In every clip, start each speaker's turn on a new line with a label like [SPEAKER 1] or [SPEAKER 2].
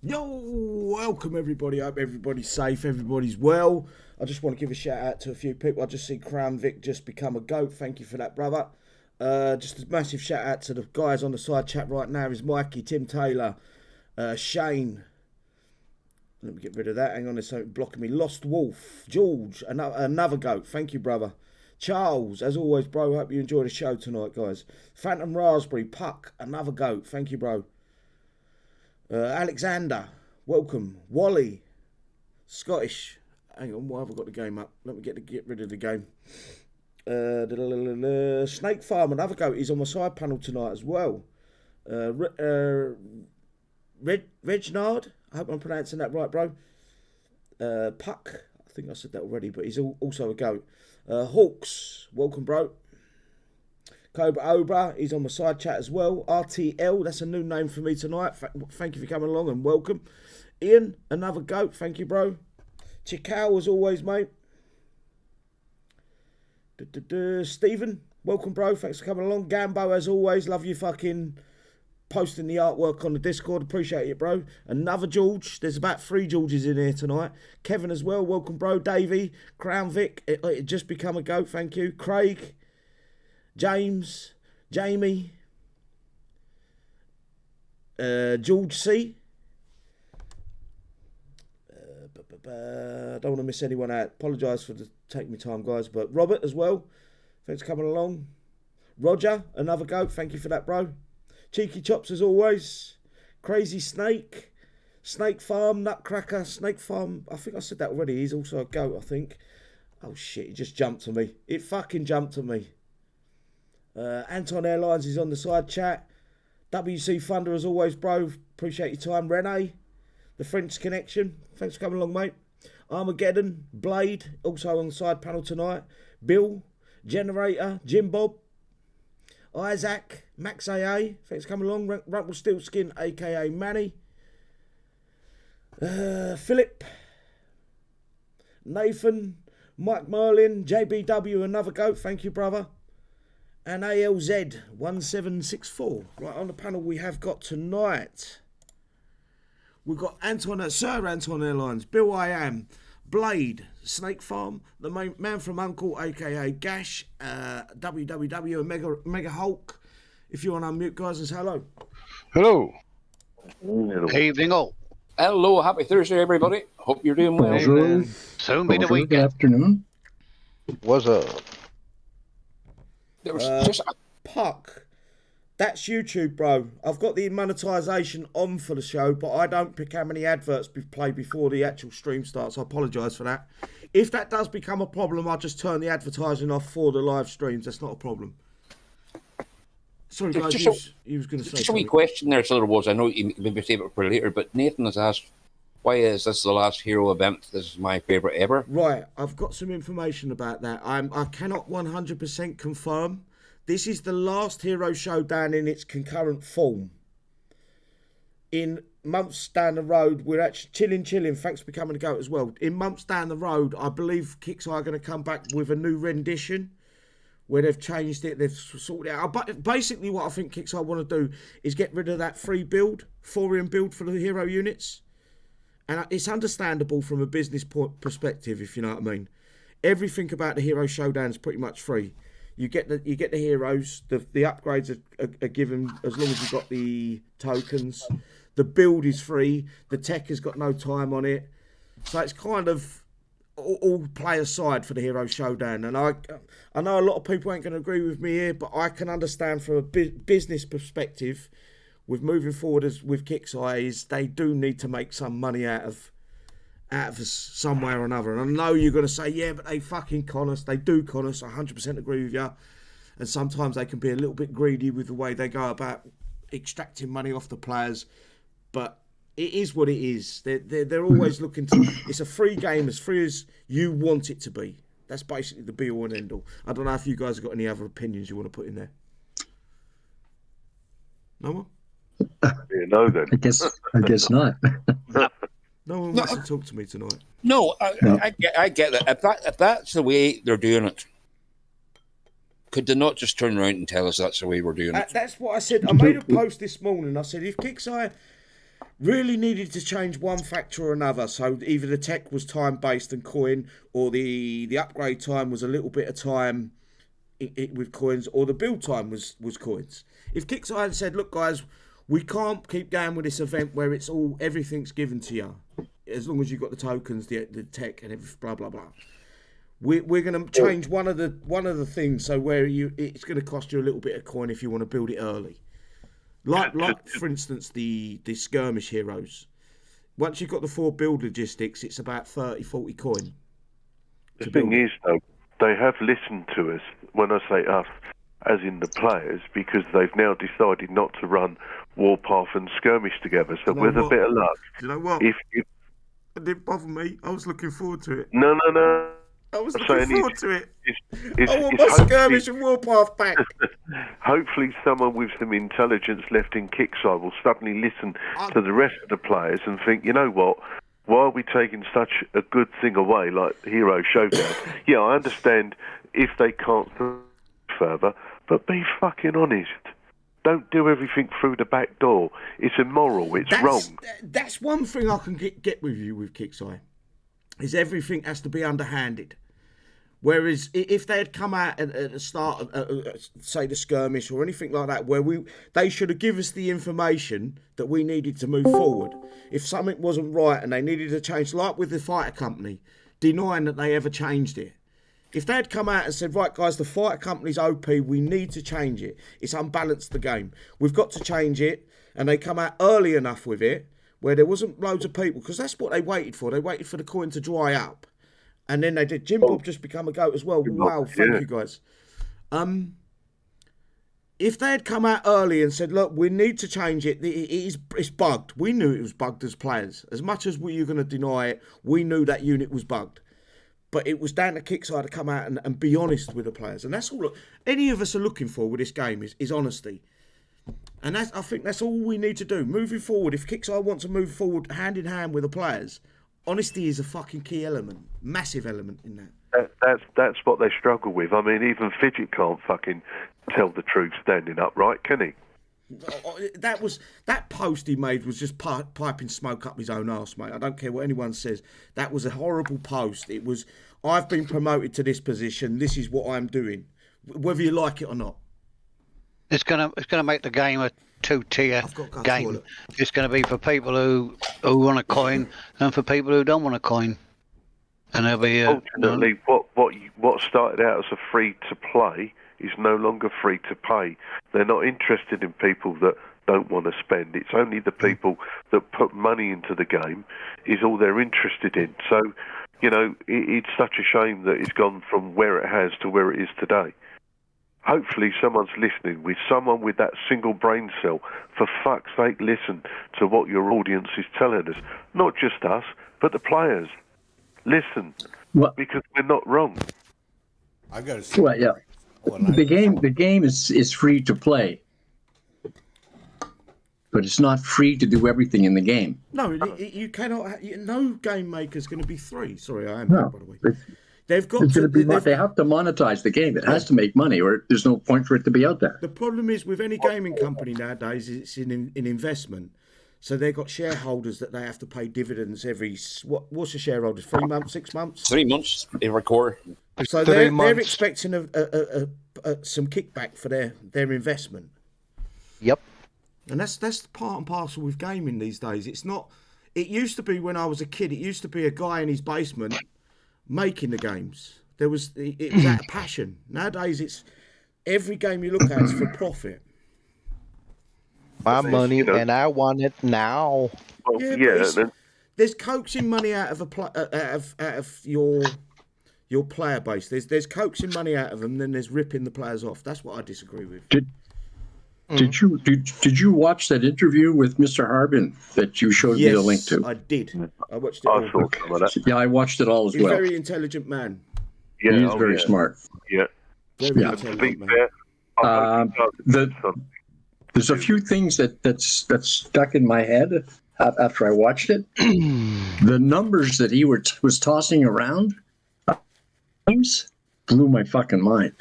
[SPEAKER 1] Yo, welcome everybody. Hope everybody's safe, everybody's well. I just want to give a shout out to a few people. I just see Crown Vic just become a GOAT. Thank you for that, brother. Just a massive shout out to the guys on the side chat right now. Is Mikey, Tim Taylor, Shane. Let me get rid of that. Hang on, there's something blocking me. Lost Wolf, George, another GOAT. Thank you, brother. Charles, as always, bro. Hope you enjoy the show tonight, guys. Phantom Raspberry, Puck, another GOAT. Thank you, bro. Alexander, welcome. Wally, Scottish. Hang on, why have I got the game up? Let me get rid of the game. Snake Farm, another GOAT. He's on my side panel tonight as well. Reginald, I hope I'm pronouncing that right, bro. Puck, I think I said that already, but he's also a GOAT. Hawks, welcome, bro. Cobra Obra, he's on my side chat as well. RTL, that's a new name for me tonight. Thank you for coming along and welcome. Ian, another GOAT. Thank you, bro. Chikau, as always, mate. Stephen, welcome, bro. Thanks for coming along. Gambo, as always, love you fucking posting the artwork on the Discord. Appreciate it, bro. Another George. There's about 3 Georges in here tonight. Kevin as well. Welcome, bro. Davey, Crown Vic. It just become a GOAT. Thank you. Craig. James, Jamie, George C. I don't want to miss anyone out. Apologise for taking me time, guys. But Robert as well. Thanks for coming along. Roger, another GOAT. Thank you for that, bro. Cheeky Chops as always. Crazy Snake. Snake Farm, Nutcracker. Snake Farm. I think I said that already. He's also a GOAT, I think. Oh, shit. It just jumped to me. It fucking jumped to me. Anton Airlines is on the side chat. WC Thunder as always, bro. Appreciate your time. Rene, the French Connection. Thanks for coming along, mate. Armageddon, Blade, also on the side panel tonight. Bill, Generator, Jim Bob, Isaac, Max AA. Thanks for coming along. Rumpelstiltskin, aka Manny. Philip, Nathan, Mike Merlin, JBW, another GOAT. Thank you, brother. And ALZ 1764. Right, on the panel we have got tonight. We've got Sir Anton Airlines, Bill I Am, Blade, Snake Farm, the man from Uncle, aka Gash, WWW, and Mega Hulk. If you want to unmute, guys, and say hello.
[SPEAKER 2] Hello. Evening all.
[SPEAKER 3] Hello, happy Thursday, everybody. Hope you're doing well.
[SPEAKER 2] Bonjour. Soon be the weekend.
[SPEAKER 4] Good afternoon.
[SPEAKER 2] What's up?
[SPEAKER 3] There was just
[SPEAKER 1] Puck. That's YouTube, bro. I've got the monetization on for the show, but I don't pick how many adverts play before the actual stream starts. I apologise for that. If that does become a problem, I'll just turn the advertising off for the live streams. That's not a problem. Sorry, guys, you was going to say
[SPEAKER 3] just
[SPEAKER 1] something.
[SPEAKER 3] a wee question there, so there was. I know you maybe save it for later, but Nathan has asked, why is this the last Hero event? This is my favourite ever.
[SPEAKER 1] Right, I've got some information about that. I cannot 100% confirm. This is the last Hero Showdown in its concurrent form. In months down the road, we're actually chilling. Thanks for becoming a GOAT as well. In months down the road, I believe Kixeye are going to come back with a new rendition where they've changed it, they've sorted it out. But basically what I think Kixeye want to do is get rid of that free build, Thorium build for the hero units. And it's understandable from a business perspective, if you know what I mean. Everything about the Hero Showdown is pretty much free. You get the heroes. The upgrades are given as long as you've got the tokens. The build is free. The tech has got no time on it. So it's kind of all play aside for the Hero Showdown. And I know a lot of people ain't going to agree with me here, but I can understand from a business perspective, with moving forward with Kixeye, is they do need to make some money out of us some way or another. And I know you're going to say, yeah, but they fucking con us. They do con us. I 100% agree with you. And sometimes they can be a little bit greedy with the way they go about extracting money off the players. But it is what it is. They're always looking to... It's a free game, as free as you want it to be. That's basically the be-all and end-all. I don't know if you guys have got any other opinions you want to put in there. No more?
[SPEAKER 5] Yeah, no, then.
[SPEAKER 4] I guess not.
[SPEAKER 1] No one wants to talk to me tonight.
[SPEAKER 3] No, I get that. If that's the way they're doing it, could they not just turn around and tell us that's the way we're doing it?
[SPEAKER 1] That's what I said. I made a post this morning. I said, if Kixeye really needed to change one factor or another. So either the tech was time-based and coin, or the upgrade time was a little bit of time with coins, or the build time was coins. If Kixeye had said, look, guys, we can't keep going with this event where everything's given to you, as long as you've got the tokens, the tech, and everything, blah, blah, blah. We're going to change one of the things, so where it's going to cost you a little bit of coin if you want to build it early. Like for instance, the skirmish heroes. Once you've got the 4 build logistics, it's about 30, 40 coin.
[SPEAKER 5] The thing is, though, they have listened to us, when I say us, as in the players, because they've now decided not to run Warpath and Skirmish together. So with a bit of luck...
[SPEAKER 1] Do you know what?
[SPEAKER 5] It
[SPEAKER 1] didn't bother me. I was looking forward to it.
[SPEAKER 5] No.
[SPEAKER 1] I was looking forward to it.
[SPEAKER 5] I
[SPEAKER 1] want my Skirmish and Warpath back.
[SPEAKER 5] Hopefully someone with some intelligence left in Kixeye will suddenly listen to the rest of the players and think, you know what, why are we taking such a good thing away like Hero Showdown? Yeah, I understand if they can't further, but be fucking honest. Don't do everything through the back door. It's immoral. It's wrong.
[SPEAKER 1] That's one thing I can get with you with Kixeye, is everything has to be underhanded. Whereas if they had come out at the start of, say, the skirmish or anything like that, where they should have given us the information that we needed to move forward. If something wasn't right and they needed to change, like with the fighter company, denying that they ever changed it. If they had come out and said, right, guys, the fighter company's OP, we need to change it. It's unbalanced the game. We've got to change it. And they come out early enough with it, where there wasn't loads of people, because that's what they waited for. They waited for the coin to dry up. And then they did. Jim Bob just become a goat as well. Wow, thank you guys. If they had come out early and said, look, we need to change it, it's bugged. We knew it was bugged as players. As much as we were going to deny it, we knew that unit was bugged. But it was down to Kixeye to come out and be honest with the players. And that's all any of us are looking for with this game is honesty. And I think that's all we need to do. Moving forward, if Kixeye wants to move forward hand in hand with the players, honesty is a fucking key element, massive element in that.
[SPEAKER 5] That's what they struggle with. I mean, even Fidget can't fucking tell the truth standing upright, can he?
[SPEAKER 1] That post he made was just piping smoke up his own arse, mate. I don't care what anyone says. That was a horrible post. It was, I've been promoted to this position. This is what I'm doing, whether you like it or not.
[SPEAKER 2] It's gonna make the game a 2-tier game. It's going to be for people who want a coin and for people who don't want a coin. And there'll be
[SPEAKER 5] unfortunately, what started out as a free to play is no longer free to pay. They're not interested in people that don't want to spend. It's only the people that put money into the game is all they're interested in. So, you know, it's such a shame that it's gone from where it has to where it is today. Hopefully someone's listening, with someone with that single brain cell. For fuck's sake, listen to what your audience is telling us. Not just us, but the players. Listen, because we're not wrong.
[SPEAKER 6] I got to say,
[SPEAKER 4] well, yeah. The game is free to play, but it's not free to do everything in the game.
[SPEAKER 1] No, you cannot. No game maker's going to be free. Sorry, I am by the way. They've got to be.
[SPEAKER 4] They have to monetize the game. It has to make money, or there's no point for it to be out there.
[SPEAKER 1] The problem is with any gaming company nowadays, it's in investment. So they've got shareholders that they have to pay dividends every. What's the shareholders? 3 months, 6 months?
[SPEAKER 3] 3 months every quarter.
[SPEAKER 1] So they're expecting some kickback for their investment.
[SPEAKER 2] Yep.
[SPEAKER 1] And that's part and parcel with gaming these days. It's not. It used to be when I was a kid. It used to be a guy in his basement making the games. It was out of passion. Nowadays, it's every game you look at is for profit.
[SPEAKER 7] My money, and I want it now.
[SPEAKER 5] Well,
[SPEAKER 1] there's coaxing money out of your player base. There's coaxing money out of them, then there's ripping the players off. That's what I disagree with.
[SPEAKER 4] Did you watch that interview with Mr. Harbin that you showed me the link to?
[SPEAKER 1] I did. I watched it all.
[SPEAKER 4] Yeah, I watched it all as well.
[SPEAKER 1] He's a very intelligent man.
[SPEAKER 5] Yeah,
[SPEAKER 4] he's very smart.
[SPEAKER 5] Yeah.
[SPEAKER 1] Very intelligent man.
[SPEAKER 4] There's a few things that's stuck in my head after I watched it. The numbers that he was tossing around blew my fucking mind.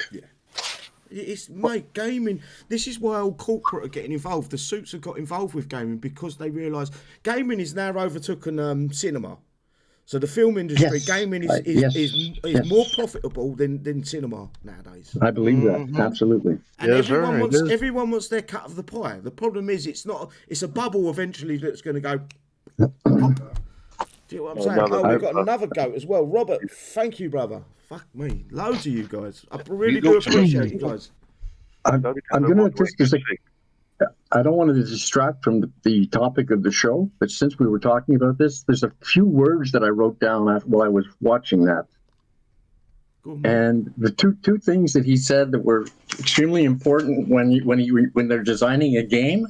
[SPEAKER 1] It's mate, gaming. This is why all corporate are getting involved. The suits have got involved with gaming because they realise gaming is now overtaken cinema. So the film industry, gaming is more profitable than cinema nowadays.
[SPEAKER 4] I believe that absolutely.
[SPEAKER 1] And everyone wants their cut of the pie. The problem is it's a bubble eventually that's going to go pop. Do you know what I'm saying? We've got another goat as well. Robert, thank you, brother. Fuck me. Loads of you guys. I really do appreciate you guys.
[SPEAKER 4] I'm going to I don't want to distract from the topic of the show, but since we were talking about this, there's a few words that I wrote down while I was watching that. And the two things that he said that were extremely important when they're designing a game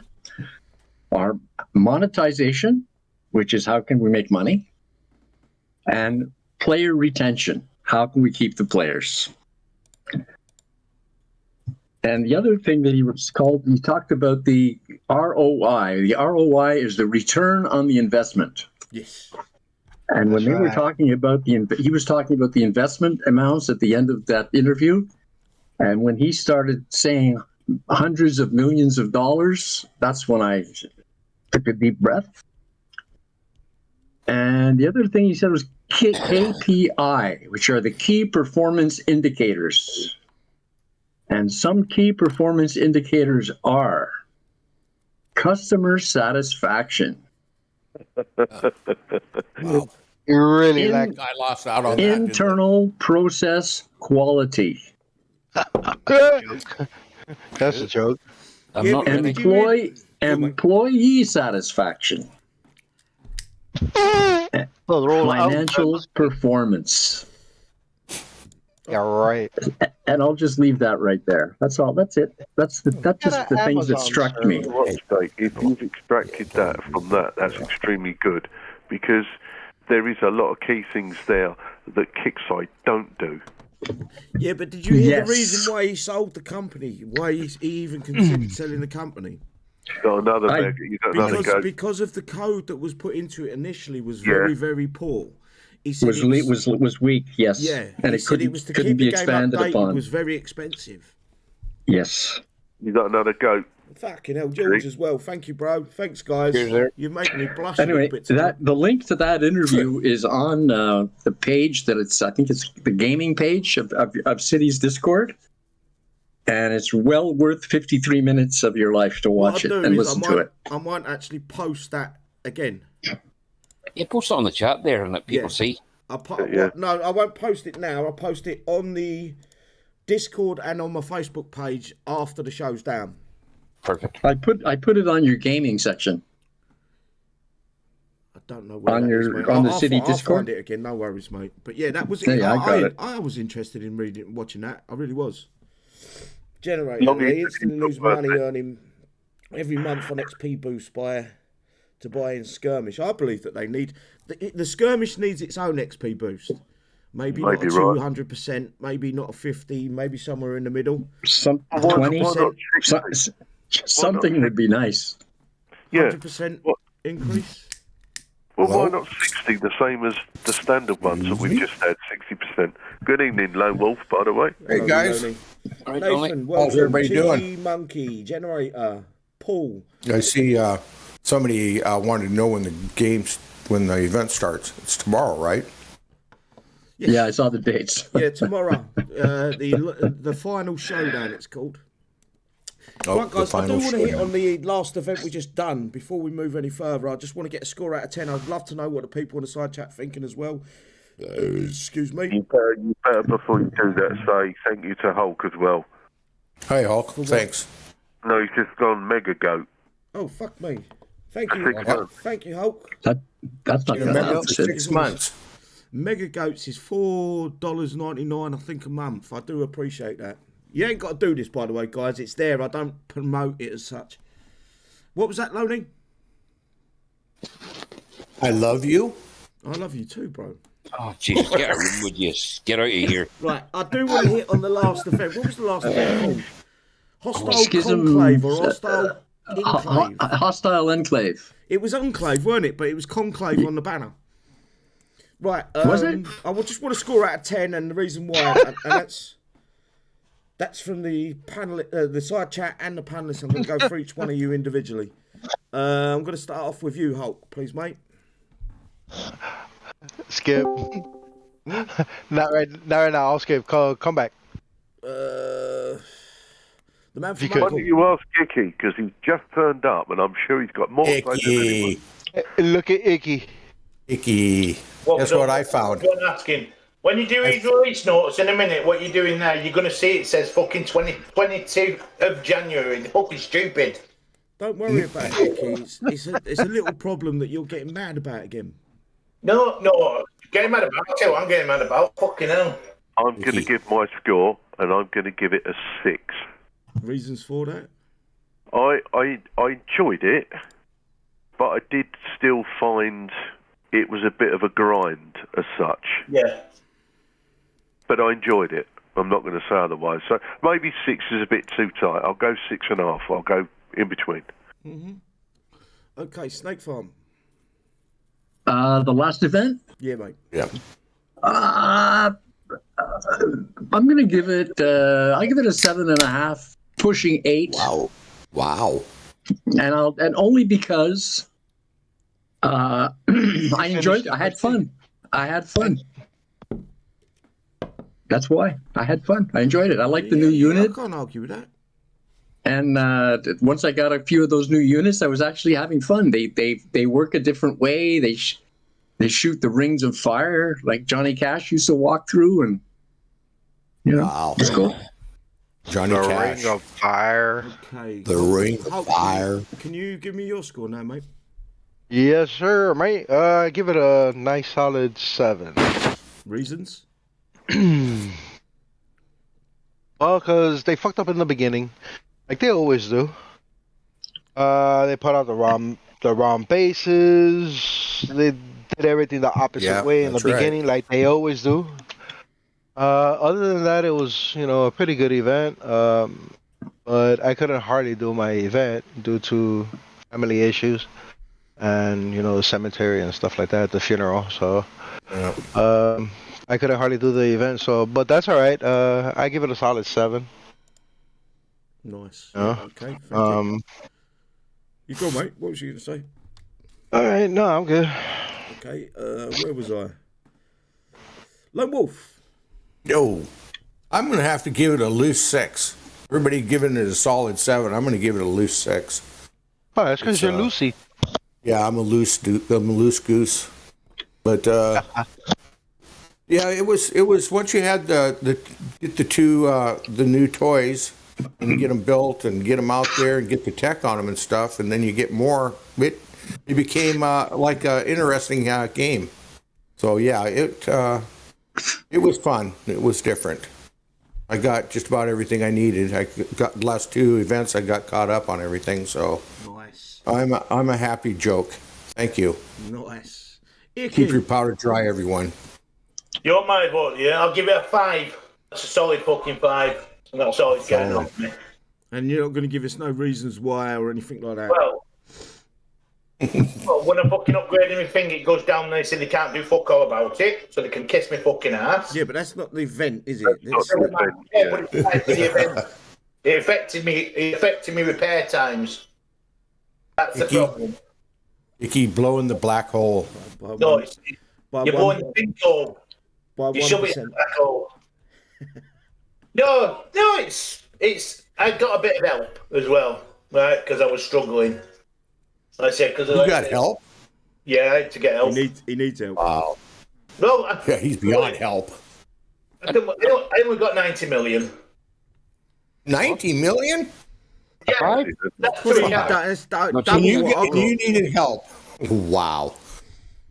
[SPEAKER 4] are monetization, which is how can we make money, and player retention. How can we keep the players? And the other thing that he talked about the ROI. The ROI is the return on the investment.
[SPEAKER 1] Yes.
[SPEAKER 4] And when they were talking about he was talking about the investment amounts at the end of that interview. And when he started saying hundreds of millions of dollars, that's when I took a deep breath. And the other thing he said was KPI, which are the key performance indicators. And some key performance indicators are customer satisfaction.
[SPEAKER 6] Wow.
[SPEAKER 7] You really
[SPEAKER 6] I lost out on that.
[SPEAKER 4] Internal process quality.
[SPEAKER 7] That's a joke.
[SPEAKER 3] I'm not
[SPEAKER 4] Employee satisfaction. Financial performance.
[SPEAKER 7] Yeah, right.
[SPEAKER 4] And I'll just leave that right there. That's all. That's it. That's just the things that struck me.
[SPEAKER 5] If you've extracted that from that, that's extremely good, because there is a lot of key things there that Kixeye don't do.
[SPEAKER 1] Yeah, but did you hear the reason why he sold the company? Why he even considered selling the company?
[SPEAKER 5] Got another go.
[SPEAKER 1] Because of the code that was put into it initially was very, very poor. He said
[SPEAKER 4] was weak, yes.
[SPEAKER 1] Yeah,
[SPEAKER 4] and it couldn't be expanded upon.
[SPEAKER 1] It was very expensive.
[SPEAKER 4] Yes.
[SPEAKER 5] You got another goat.
[SPEAKER 1] Fucking hell, George as well. Thank you, bro. Thanks, guys. You're making me blush.
[SPEAKER 4] Anyway,
[SPEAKER 1] a bit
[SPEAKER 4] the link to that interview is on the page I think it's the gaming page of City's Discord. And it's well worth 53 minutes of your life to watch it and listen to it.
[SPEAKER 1] I might actually post that again.
[SPEAKER 3] Yeah, post it on the chat there and let people see.
[SPEAKER 1] No, I won't post it now. I'll post it on the Discord and on my Facebook page after the show's down.
[SPEAKER 3] Perfect.
[SPEAKER 4] I put it on your gaming section.
[SPEAKER 1] I don't know where
[SPEAKER 4] on the City Discord.
[SPEAKER 1] I'll find it again. No worries, mate. But yeah, that was
[SPEAKER 4] it. Yeah, I got it.
[SPEAKER 1] I was interested in watching that. I really was. Generator. They instantly lose money earning every month on XP boost to buy in skirmish. I believe that they need the skirmish needs its own XP boost. Maybe not a 200%, maybe not a 50, maybe somewhere in the middle.
[SPEAKER 4] 20, something would be nice.
[SPEAKER 1] 100% increase.
[SPEAKER 5] Well, why not 60, the same as the standard ones that we've just had, 60%. Good evening, Lone Wolf, by the way.
[SPEAKER 6] Hey, guys.
[SPEAKER 1] Nathan,
[SPEAKER 6] how's everybody doing?
[SPEAKER 1] Monkey, Generator, Paul.
[SPEAKER 6] I see somebody wanted to know when the event starts. It's tomorrow, right?
[SPEAKER 1] Yes.
[SPEAKER 4] Yeah, I saw the dates.
[SPEAKER 1] Yeah, tomorrow. The Final Showdown, it's called. Right, guys, I do want to hit on the last event we just done. Before we move any further, I just want to get a score out of 10. I'd love to know what the people in the side chat thinking as well. Excuse me.
[SPEAKER 5] You better, before you do that, say thank you to Hulk as well.
[SPEAKER 6] Hey, Hulk. Thanks.
[SPEAKER 5] No, he's just gone mega goat.
[SPEAKER 1] Oh, fuck me. Thank you. Thank you, Hulk.
[SPEAKER 4] That's not
[SPEAKER 6] enough. 6 months.
[SPEAKER 1] Mega Goats is $4.99, I think, a month. I do appreciate that. You ain't got to do this, by the way, guys. It's there. I don't promote it as such. What was that, Loney?
[SPEAKER 6] I love you.
[SPEAKER 1] I love you too, bro.
[SPEAKER 3] Oh, Jesus. Get out of here, would you? Get out of here.
[SPEAKER 1] Right. I do want to hit on the last event. What was the last event called? Hostile
[SPEAKER 4] Schism,
[SPEAKER 1] Conclave or Hostile Enclave?
[SPEAKER 4] Hostile Enclave.
[SPEAKER 1] It was Enclave, weren't it? But it was Conclave on the banner. Right.
[SPEAKER 4] Was it?
[SPEAKER 1] I just want to score out of 10, and the reason why, and that's... That's from the panel, the side chat and the panelists. I'm going to go for each one of you individually. I'm going to start off with you, Hulk, please, mate.
[SPEAKER 7] Skip. Not right now. I'll skip. Come back.
[SPEAKER 1] The man from
[SPEAKER 5] Why don't you ask Icky, because he's just turned up, and I'm sure he's got more to say than anyone.
[SPEAKER 7] Look at Icky.
[SPEAKER 6] Icky. Guess what I found?
[SPEAKER 8] Go and ask him. When you do his release notes in a minute, what you're doing there, you're going to see it says fucking 22 of January. The fucking stupid.
[SPEAKER 1] Don't worry about it, Icky. It's a little problem that you're getting mad about again.
[SPEAKER 8] No. Getting mad about it. I'm getting mad about. Fucking hell.
[SPEAKER 5] I'm going to give my score, and I'm going to give it a 6.
[SPEAKER 1] Reasons for that?
[SPEAKER 5] I enjoyed it, but I did still find it was a bit of a grind as such.
[SPEAKER 8] Yeah.
[SPEAKER 5] But I enjoyed it. I'm not going to say otherwise. So maybe 6 is a bit too tight. I'll go 6.5. I'll go in between.
[SPEAKER 1] Mm-hmm. Okay, Snake Farm.
[SPEAKER 4] The last event?
[SPEAKER 1] Yeah, mate.
[SPEAKER 6] Yeah.
[SPEAKER 4] I'm going to give it. I give it a 7.5, pushing 8.
[SPEAKER 6] Wow.
[SPEAKER 4] And only because I enjoyed it. I had fun. That's why I had fun. I enjoyed it. I like the new unit.
[SPEAKER 1] I can't argue with that.
[SPEAKER 4] And once I got a few of those new units, I was actually having fun. They work a different way. They shoot the rings of fire like Johnny Cash used to walk through, and
[SPEAKER 6] wow,
[SPEAKER 4] it's cool.
[SPEAKER 6] Johnny Cash.
[SPEAKER 7] Ring of fire.
[SPEAKER 1] Okay.
[SPEAKER 6] The ring of fire.
[SPEAKER 1] Can you give me your score now, mate?
[SPEAKER 7] Yes, sir, mate. Give it a nice solid 7.
[SPEAKER 1] Reasons?
[SPEAKER 7] Well, because they fucked up in the beginning, like they always do. They put out the wrong bases. They did everything the opposite way in the beginning, like they always do. Other than that, it was a pretty good event. But I couldn't hardly do my event due to family issues and the cemetery and stuff like that, the funeral. So I couldn't hardly do the event. So, but that's all right. I give it a solid 7.
[SPEAKER 1] Nice. Okay. Thank you. You go, mate. What was you going to say?
[SPEAKER 7] All right. No, I'm good.
[SPEAKER 1] Okay. Where was I? Lone Wolf.
[SPEAKER 6] Yo, I'm going to have to give it a loose 6. Everybody giving it a solid 7. I'm going to give it a loose 6.
[SPEAKER 7] Oh, that's because you're Lucy.
[SPEAKER 6] Yeah, I'm a loose goose. But yeah, it was once you had the new toys and get them built and get them out there and get the tech on them and stuff, and then you get more. It became like an interesting game. So yeah, it was fun. It was different. I got just about everything I needed. I got the last 2 events. I got caught up on everything. So
[SPEAKER 1] nice.
[SPEAKER 6] I'm a happy joke. Thank you.
[SPEAKER 1] Nice.
[SPEAKER 6] Keep your powder dry, everyone.
[SPEAKER 8] You're my vote, yeah? I'll give it a 5. That's a solid fucking 5. And that's all it's getting on me.
[SPEAKER 1] And you're not going to give us no reasons why or anything like that?
[SPEAKER 8] Well, when I'm fucking upgrading my thing, it goes down there, so they can't do fuck all about it, so they can kiss me fucking ass.
[SPEAKER 1] Yeah, but that's not the event, is it?
[SPEAKER 5] Not the event, yeah.
[SPEAKER 8] But it affected the event. It affected me repair times. That's the problem.
[SPEAKER 6] You keep blowing the black hole.
[SPEAKER 8] No, you're blowing the big hole. You should be in the black hole. No, it's. I got a bit of help as well, right? Because I was struggling. I said because
[SPEAKER 6] you got help.
[SPEAKER 8] Yeah, I had to get help.
[SPEAKER 1] He needs help.
[SPEAKER 6] Wow.
[SPEAKER 8] No,
[SPEAKER 6] yeah, he's beyond help.
[SPEAKER 8] I only got 90 million.
[SPEAKER 6] 90 million?
[SPEAKER 8] Yeah, that's
[SPEAKER 6] you needed help. Wow.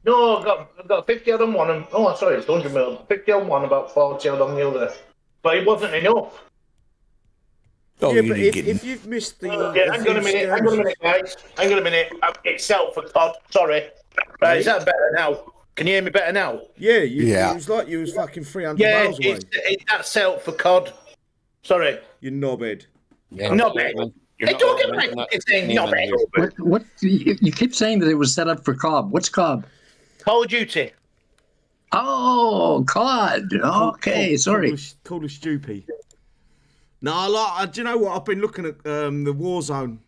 [SPEAKER 8] No, I've got 50 on one. And, sorry, it's 100 million. 50 on one, about 40 on the other. But it wasn't enough.
[SPEAKER 1] Yeah, but if you've missed the...
[SPEAKER 8] hang on a minute, guys. Hang on a minute. It's Self for Todd. Sorry. Right, is that better now? Can you hear me better now?
[SPEAKER 1] Yeah, it was like you was fucking 300 miles away.
[SPEAKER 8] That's Self for COD. Sorry.
[SPEAKER 1] You knobhead.
[SPEAKER 3] Yeah,
[SPEAKER 8] knobhead. Don't get my fucking saying knobhead.
[SPEAKER 4] What? You keep saying that it was set up for COD. What's COD?
[SPEAKER 8] Call of Duty.
[SPEAKER 4] Oh, COD. Okay, sorry.
[SPEAKER 1] Call of Stupid. No, do you know what? I've been looking at the Warzone.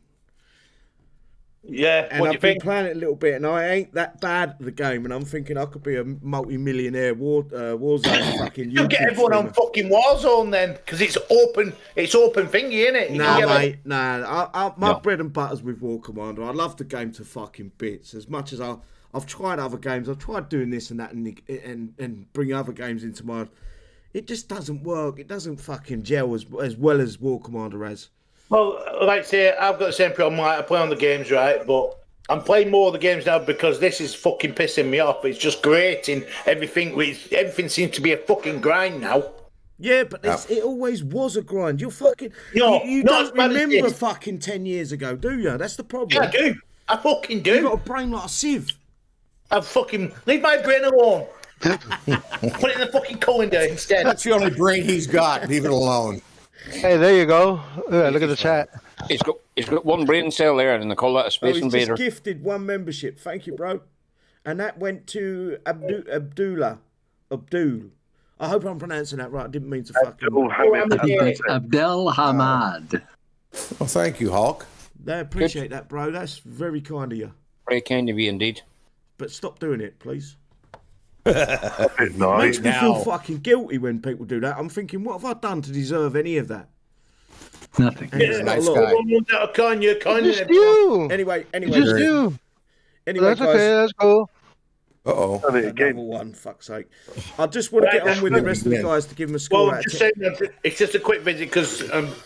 [SPEAKER 8] Yeah,
[SPEAKER 1] and I've been playing it a little bit, and I ain't that bad at the game, and I'm thinking I could be a multi-millionaire Warzone fucking
[SPEAKER 8] You get everyone
[SPEAKER 1] streamer.
[SPEAKER 8] on fucking Warzone then, because it's open thingy, innit?
[SPEAKER 1] Nah, mate, nah. My bread and butter's with War Commander. I love the game to fucking bits. As much as I've tried other games, I've tried doing this and that, and bring other games into my. It just doesn't work. It doesn't fucking gel as well as War Commander has.
[SPEAKER 8] Well, like I say, I've got the same problem. I play on the games, right? But I'm playing more of the games now because this is fucking pissing me off. It's just grating. Everything seems to be a fucking grind now.
[SPEAKER 1] Yeah, but it always was a grind. You're fucking... You don't remember fucking 10 years ago, do you? That's the problem.
[SPEAKER 8] Yeah, I do. I fucking do.
[SPEAKER 1] You've got a brain like a sieve.
[SPEAKER 8] I fucking... Leave my brain alone. Put it in the fucking colander instead.
[SPEAKER 6] That's the only brain he's got. Leave it alone.
[SPEAKER 7] Hey, there you go. Look at the chat.
[SPEAKER 3] He's got one brain cell there, and they call that a space invader.
[SPEAKER 1] He's just gifted one membership. Thank you, bro. And that went to Abdul. I hope I'm pronouncing that right. I didn't mean to fucking...
[SPEAKER 9] Abdel Hamad.
[SPEAKER 6] Well, thank you, Hulk.
[SPEAKER 1] I appreciate that, bro. That's very kind of you.
[SPEAKER 3] Very kind of you, indeed.
[SPEAKER 1] But stop doing it, please.
[SPEAKER 5] Makes
[SPEAKER 1] me feel fucking guilty when people do that. I'm thinking, what have I done to deserve any of that?
[SPEAKER 9] Nothing.
[SPEAKER 6] Yeah, nice guy.
[SPEAKER 7] Just you.
[SPEAKER 1] Anyway.
[SPEAKER 7] Just you.
[SPEAKER 1] Anyway,
[SPEAKER 7] that's
[SPEAKER 1] guys.
[SPEAKER 7] okay. That's cool.
[SPEAKER 1] Another one, fuck's sake. I just want to get on with the rest of the guys to give them a score.
[SPEAKER 8] Well, it's just a quick visit because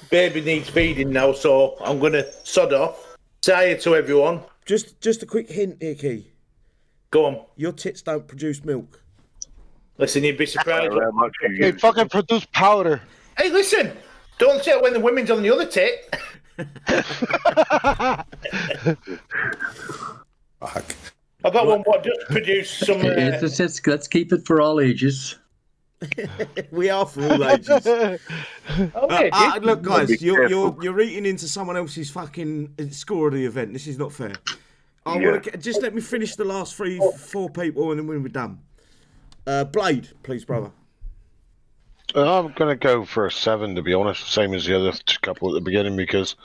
[SPEAKER 8] baby needs feeding now, so I'm going to sod off. Say it to everyone.
[SPEAKER 1] Just a quick hint, Icky.
[SPEAKER 8] Go on.
[SPEAKER 1] Your tits don't produce milk.
[SPEAKER 8] Listen, you'd be surprised.
[SPEAKER 7] They fucking produce powder.
[SPEAKER 8] Hey, listen. Don't say it when the women's on the other tit.
[SPEAKER 6] Fuck.
[SPEAKER 8] I got one what just produced some...
[SPEAKER 9] Let's keep it for all ages.
[SPEAKER 1] We are for all ages.
[SPEAKER 8] Okay,
[SPEAKER 1] look, guys, you're eating into someone else's fucking score of the event. This is not fair. Just let me finish the last 4 people, and then we're done. Blade, please, brother.
[SPEAKER 7] I'm going to go for a 7, to be honest, same as the other couple at the beginning, because,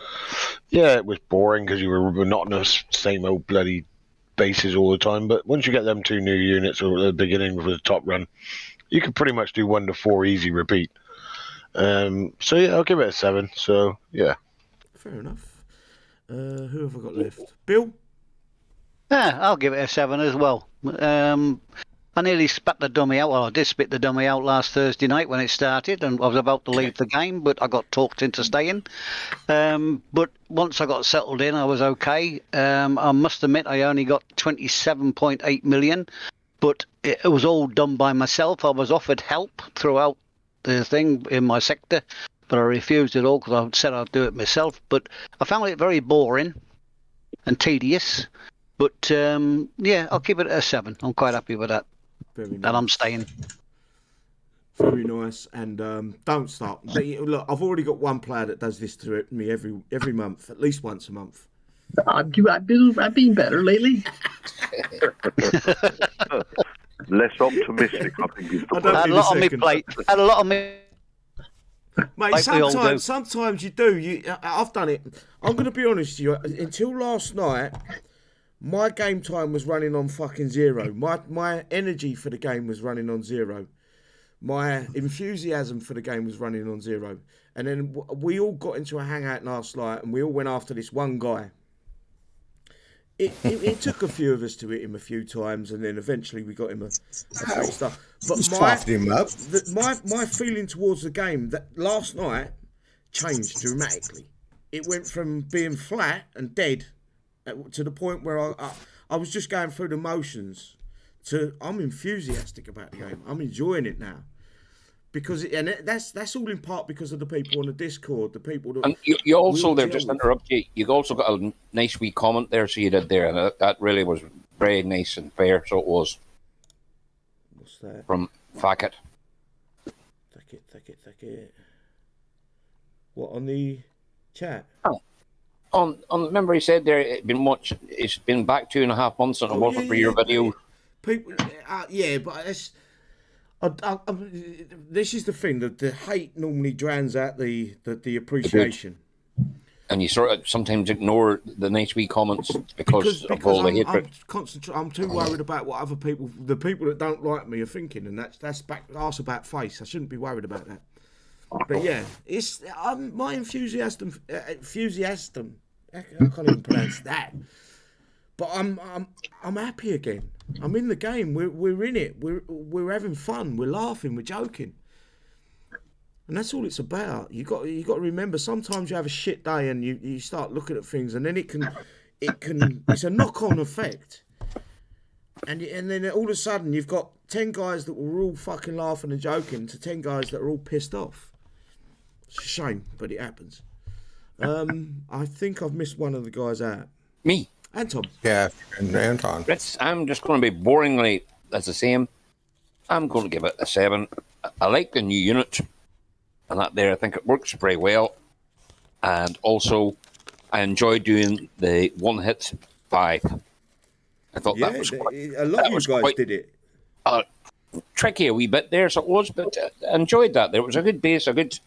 [SPEAKER 7] yeah, it was boring because you were monotonous, same old bloody bases all the time. But once you get them 2 new units at the beginning with the top run, you can pretty much do 1 to 4 easy repeat. So, yeah, I'll give it a 7. So, yeah.
[SPEAKER 1] Fair enough. Who have I got left? Bill?
[SPEAKER 2] Yeah, I'll give it a 7 as well. I nearly spat the dummy out. Well, I did spit the dummy out last Thursday night when it started, and I was about to leave the game, but I got talked into staying. But once I got settled in, I was okay. I must admit, I only got 27.8 million, but it was all done by myself. I was offered help throughout the thing in my sector, but I refused it all because I said I'd do it myself. But I found it very boring and tedious. But, yeah, I'll keep it at a 7. I'm quite happy with that.
[SPEAKER 1] Very nice.
[SPEAKER 2] And I'm staying.
[SPEAKER 1] Very nice. And don't stop. Look, I've already got one player that does this to me every month, at least once a month.
[SPEAKER 9] I've been better lately.
[SPEAKER 5] Less optimistic, I think, is the
[SPEAKER 2] Had a lot on my plate. Had a lot on me.
[SPEAKER 1] Mate,
[SPEAKER 2] like
[SPEAKER 1] sometimes you do. I've done it. I'm going to be honest with you. Until last night, my game time was running on fucking 0. My energy for the game was running on 0. My enthusiasm for the game was running on 0. And then we all got into a hangout last night, and we all went after this one guy. It took a few of us to hit him a few times, and then eventually we got him a few stuff. But my feeling towards the game that last night changed dramatically. It went from being flat and dead to the point where I was just going through the motions to I'm enthusiastic about the game. I'm enjoying it now. That's all in part because of the people on the Discord, the people that...
[SPEAKER 3] And you also, there, just interrupt you, you also got a nice wee comment there, so you did there, and that really was very nice and fair, so it was.
[SPEAKER 1] What's that?
[SPEAKER 3] From Facket.
[SPEAKER 1] Thack it. What, on the chat?
[SPEAKER 3] Oh. Remember he said there, it's been back 2.5 months and it wasn't for your video.
[SPEAKER 1] People, yeah, but This is the thing, that the hate normally drowns out the appreciation.
[SPEAKER 3] And you sort of sometimes ignore the nice wee comments because of all the hatred.
[SPEAKER 1] I'm too worried about what other people, the people that don't like me, are thinking, and that's arse about face. I shouldn't be worried about that. But yeah, it's my enthusiasm. I can't even pronounce that. But I'm happy again. I'm in the game. We're in it. We're having fun. We're laughing. We're joking. And that's all it's about. You got to remember. Sometimes you have a shit day and you start looking at things, and then it can it's a knock-on effect. And then all of a sudden you've got 10 guys that were all fucking laughing and joking to 10 guys that are all pissed off. It's a shame, but it happens. I think I've missed one of the guys out.
[SPEAKER 3] Me.
[SPEAKER 1] Anton.
[SPEAKER 6] Yeah, and Anton.
[SPEAKER 3] I'm just going to be boringly as the same. I'm going to give it a 7. I like the new unit. And that there, I think it works very well. And also, I enjoy doing the one-hit 5. I thought that was quite...
[SPEAKER 1] A lot of you guys did it.
[SPEAKER 3] Tricky a wee bit there, so it was, but I enjoyed that. There was a good base, a good...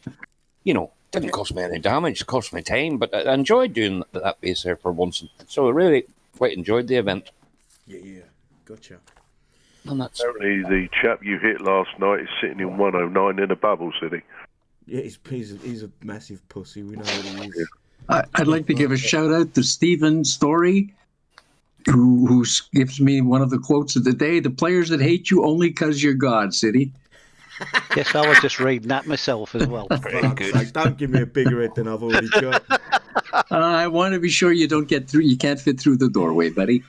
[SPEAKER 3] didn't cost me any damage, it cost me time, but I enjoyed doing that base there for once. So I really quite enjoyed the event.
[SPEAKER 1] Yeah, gotcha.
[SPEAKER 3] And that's...
[SPEAKER 5] Apparently the chap you hit last night is sitting in 109 in a bubble city.
[SPEAKER 1] Yeah, he's a massive pussy. We know what he is.
[SPEAKER 9] I'd like to give a shout out to Stephen Story, who gives me one of the quotes of the day: "The players that hate you only because you're God, City."
[SPEAKER 2] Yes, I was just reading that myself as well.
[SPEAKER 3] Very good.
[SPEAKER 1] Like, don't give me a bigger head than I've already got.
[SPEAKER 9] I want to be sure you don't get through. You can't fit through the doorway, buddy.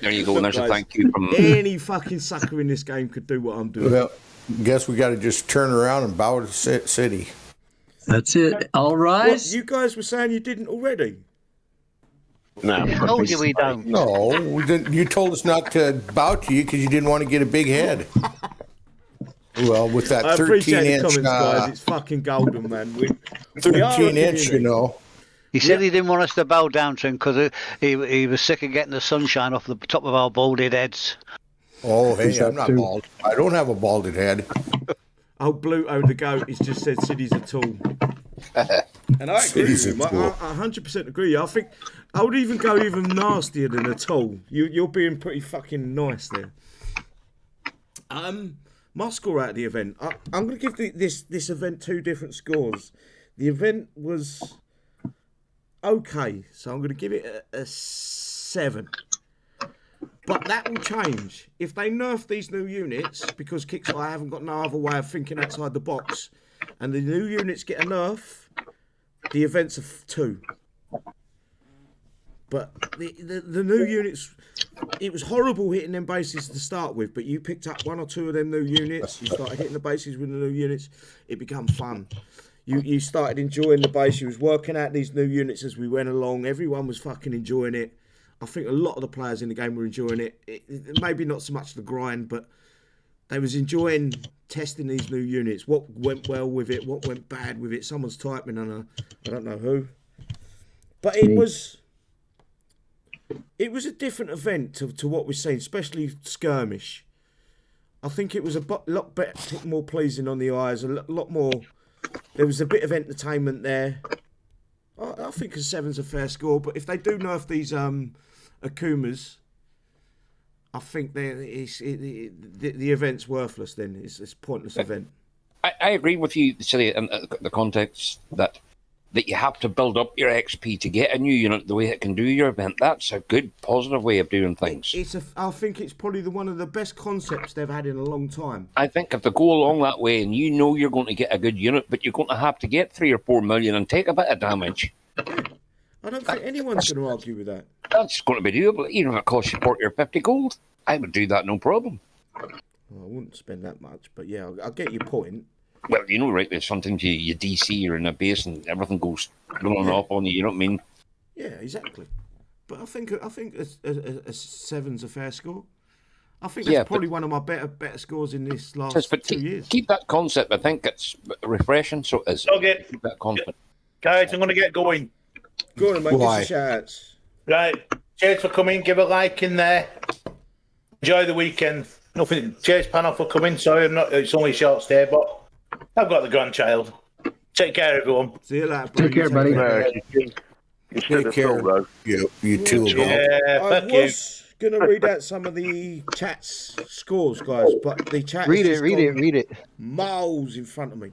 [SPEAKER 3] There you go, and there's a thank you from...
[SPEAKER 1] Any fucking sucker in this game could do what I'm doing.
[SPEAKER 6] Well, guess we got to just turn around and bow to City.
[SPEAKER 9] That's it. All right.
[SPEAKER 1] What, you guys were saying you didn't already?
[SPEAKER 7] No.
[SPEAKER 2] I told you we don't.
[SPEAKER 6] No, we didn't. You told us not to bow to you because you didn't want to get a big head. Well, with that
[SPEAKER 1] I appreciate
[SPEAKER 6] 13-inch,
[SPEAKER 1] the comments, guys. It's fucking golden, man. We are
[SPEAKER 6] 13-inch, you know.
[SPEAKER 2] He said he didn't want us to bow down to him because he was sick of getting the sunshine off the top of our balded heads.
[SPEAKER 6] Oh, hey, I'm not bald. I don't have a balded head.
[SPEAKER 1] Old Bluto the goat has just said City's a tool. And I agree with him. I 100% agree. I think I would even go even nastier than a tool. You're being pretty fucking nice there. My score out of the event. I'm going to give this event 2 different scores. The event was okay, so I'm going to give it a 7. But that will change. If they nerf these new units, because Kixeye haven't got no other way of thinking outside the box, and the new units get a nerf, the event's a 2. But the new units, it was horrible hitting them bases to start with, but you picked up 1 or 2 of them new units, you started hitting the bases with the new units, it became fun. You started enjoying the base, you was working out these new units as we went along, everyone was fucking enjoying it. I think a lot of the players in the game were enjoying it. Maybe not so much the grind, but they was enjoying testing these new units. What went well with it, what went bad with it. Someone's typing on I don't know who. But it was a different event to what we've seen, especially skirmish. I think it was a lot better, more pleasing on the eyes, a lot more. There was a bit of entertainment there. I think a 7's a fair score, but if they do nerf these Akumas, I think the event's worthless then. It's a pointless event.
[SPEAKER 3] I agree with you, Silly, in the context that you have to build up your XP to get a new unit the way it can do your event. That's a good, positive way of doing things.
[SPEAKER 1] I think it's probably one of the best concepts they've had in a long time.
[SPEAKER 3] I think if they go along that way and you know you're going to get a good unit, but you're going to have to get 3 or 4 million and take a bit of damage.
[SPEAKER 1] I don't think anyone's going to argue with that.
[SPEAKER 3] That's going to be doable, even if it costs you 40 or 50 gold. I would do that, no problem.
[SPEAKER 1] Well, I wouldn't spend that much, but yeah, I get your point.
[SPEAKER 3] Well, you know, right, there's sometimes you DC or in a base and everything goes rolling off on you, you know what I mean?
[SPEAKER 1] Yeah, exactly. But I think a 7's a fair score. I think that's probably one of my better scores in this last 2 years.
[SPEAKER 3] Keep that concept. I think it's refreshing, so it is.
[SPEAKER 8] Okay.
[SPEAKER 3] Keep that concept.
[SPEAKER 8] Guys, I'm going to get going.
[SPEAKER 1] Go on, mate. Give us a shout.
[SPEAKER 8] Right. Cheers for coming. Give a like in there. Enjoy the weekend. Nothing. Chase pan off for coming. Sorry, I'm not. It's only a short stay, but I've got the grandchild. Take care, everyone.
[SPEAKER 1] See you later, bro.
[SPEAKER 9] Take care, buddy.
[SPEAKER 5] You should have thought, though.
[SPEAKER 6] You too.
[SPEAKER 8] Yeah,
[SPEAKER 1] I
[SPEAKER 8] fuck you.
[SPEAKER 1] was going to read out some of the chat's scores, guys, but the chat
[SPEAKER 7] Read
[SPEAKER 1] has
[SPEAKER 7] it,
[SPEAKER 1] just gone
[SPEAKER 7] read it.
[SPEAKER 1] miles in front of me.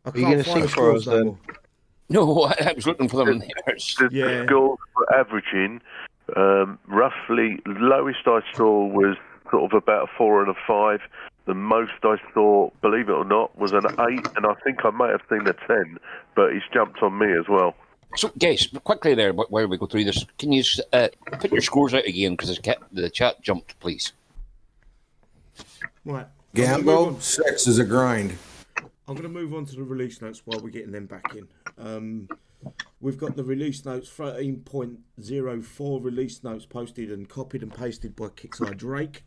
[SPEAKER 1] I
[SPEAKER 7] you gonna
[SPEAKER 1] can't find
[SPEAKER 7] sing
[SPEAKER 1] the
[SPEAKER 7] for us
[SPEAKER 1] scores no
[SPEAKER 7] then?
[SPEAKER 1] more.
[SPEAKER 3] No, I was looking for them in there.
[SPEAKER 5] The scores were averaging roughly. Lowest I saw was sort of about a 4 and a 5. The most I saw, believe it or not, was an 8, and I think I may have seen a 10, but it's jumped on me as well.
[SPEAKER 3] So, guys, quickly there, while we go through this, can you put your scores out again, because the chat jumped, please?
[SPEAKER 1] Right.
[SPEAKER 6] Gambo, 6 is a grind.
[SPEAKER 1] I'm going to move on to the release notes while we're getting them back in. We've got the release notes, 13.04 release notes posted and copied and pasted by Kixeye Drake.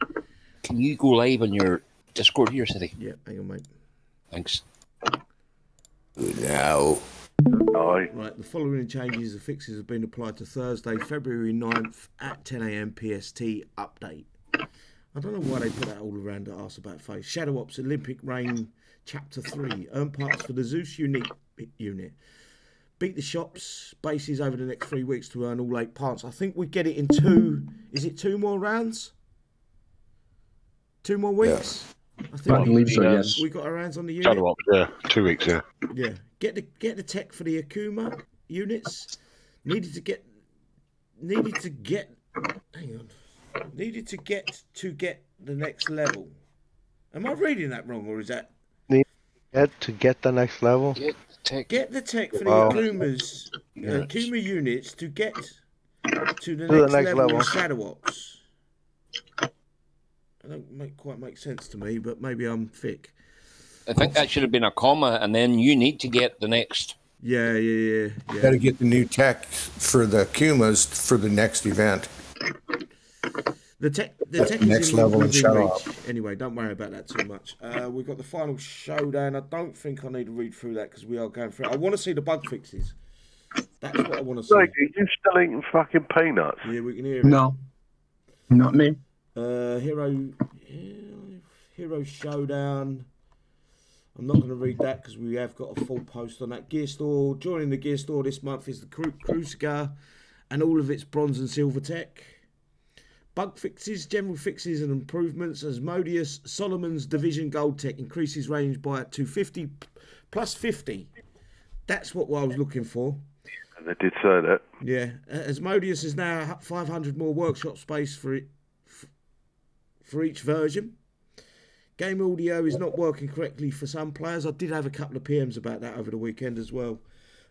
[SPEAKER 3] Can you go live on your Discord here, City?
[SPEAKER 1] Yeah, hang on, mate.
[SPEAKER 3] Thanks.
[SPEAKER 6] No.
[SPEAKER 1] Right, the following changes and fixes have been applied to Thursday, February 9th at 10 a.m. PST update. I don't know why they put that all around the arse about face. Shadow Ops Olympic Reign Chapter 3. Earn parts for the Zeus unit. Beat the shops bases over the next 3 weeks to earn all 8 parts. I think we get it in 2. Is it 2 more rounds? 2 more weeks?
[SPEAKER 6] Yeah.
[SPEAKER 9] I believe so, yes.
[SPEAKER 1] We got our hands on the unit.
[SPEAKER 7] Shadow Ops, yeah. 2 weeks, yeah.
[SPEAKER 1] Yeah. Get the tech for the Akuma units. Needed to get the next level. Am I reading that wrong, or is that
[SPEAKER 7] To get the next level?
[SPEAKER 1] get the tech for the Akumas, Akuma units to get to the next level in Shadow Ops? I don't quite make sense to me, but maybe I'm thick.
[SPEAKER 3] I think that should have been a comma, and then you need to get the next.
[SPEAKER 1] Yeah.
[SPEAKER 6] Got to get the new tech for the Kumas for the next event.
[SPEAKER 1] The tech is
[SPEAKER 6] next level in Shadow
[SPEAKER 1] reach. Anyway, don't worry about that too much. We've got the Final Showdown. I don't think I need to read through that because we are going through it. I want to see the bug fixes. That's what I want to see.
[SPEAKER 5] Like, are you still eating fucking peanuts?
[SPEAKER 1] Yeah, we can hear it.
[SPEAKER 9] No, not me.
[SPEAKER 1] Hero Showdown. I'm not going to read that because we have got a full post on that. Gear Store. Joining the Gear Store this month is the Cruciger and all of its bronze and silver tech. Bug fixes, general fixes and improvements. Asmodeus Solomon's Division Gold Tech increases range by 250 plus 50. That's what I was looking for.
[SPEAKER 5] And they did say that.
[SPEAKER 1] Yeah. Asmodeus is now 500 more workshop space for each version. Game audio is not working correctly for some players. I did have a couple of PMs about that over the weekend as well.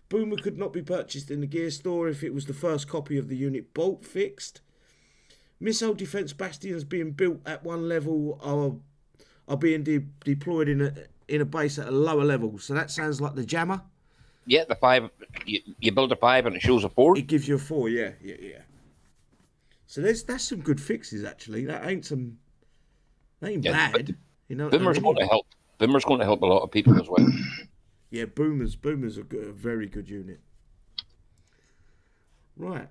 [SPEAKER 1] Boomer could not be purchased in the Gear Store if it was the first copy of the unit bolt fixed. Missile defense bastions being built at one level are being deployed in a base at a lower level. So that sounds like the jammer.
[SPEAKER 3] Yeah, the 5. You build a 5 and it shows a 4.
[SPEAKER 1] It gives you a 4. Yeah. So that's some good fixes actually. That ain't bad. You know,
[SPEAKER 3] Boomer's going to help. Boomer's going to help a lot of people as well.
[SPEAKER 1] Yeah, Boomer's a very good unit. Right.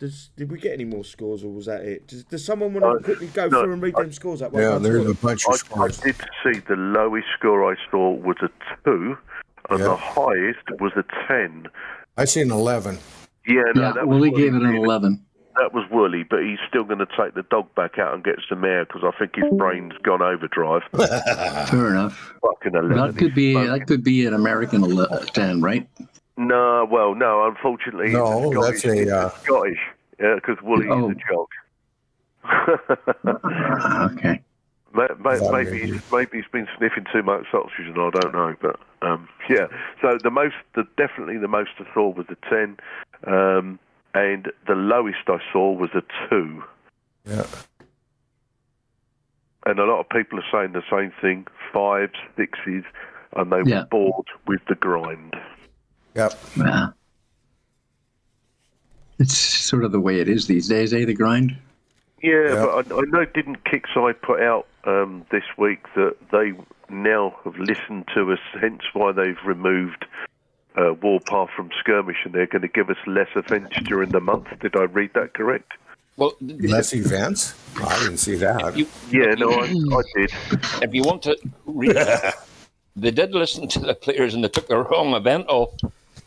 [SPEAKER 1] Did we get any more scores, or was that it? Does someone want to quickly go through and read them scores up?
[SPEAKER 6] Yeah, there's a bunch of scores.
[SPEAKER 5] I did see the lowest score I saw was a 2, and the highest was a 10.
[SPEAKER 6] I see an 11.
[SPEAKER 5] Yeah,
[SPEAKER 9] Willie gave it an 11.
[SPEAKER 5] That was Wooly, but he's still going to take the dog back out and get some air because I think his brain's gone overdrive.
[SPEAKER 9] Fair enough.
[SPEAKER 5] Fucking 11.
[SPEAKER 9] That could be an American 10, right?
[SPEAKER 5] No, unfortunately,
[SPEAKER 6] no,
[SPEAKER 5] it's Scottish. Yeah, because Wooly is a joke.
[SPEAKER 9] Okay.
[SPEAKER 5] Maybe he's been sniffing too much oxygen. I don't know, but yeah. So definitely the most I saw was a 10. And the lowest I saw was a 2.
[SPEAKER 6] Yeah.
[SPEAKER 5] And a lot of people are saying the same thing, 5s, 6s, and they were bored with the grind.
[SPEAKER 6] Yep.
[SPEAKER 9] Yeah. It's sort of the way it is these days, the grind?
[SPEAKER 5] Yeah, but I know didn't Kixeye put out this week that they now have listened to us, hence why they've removed Warpath from Skirmish, and they're going to give us less events during the month. Did I read that correct?
[SPEAKER 3] Well,
[SPEAKER 6] less events. I didn't see that.
[SPEAKER 5] I did.
[SPEAKER 3] If you want to read, they did listen to the players and they took the wrong event off.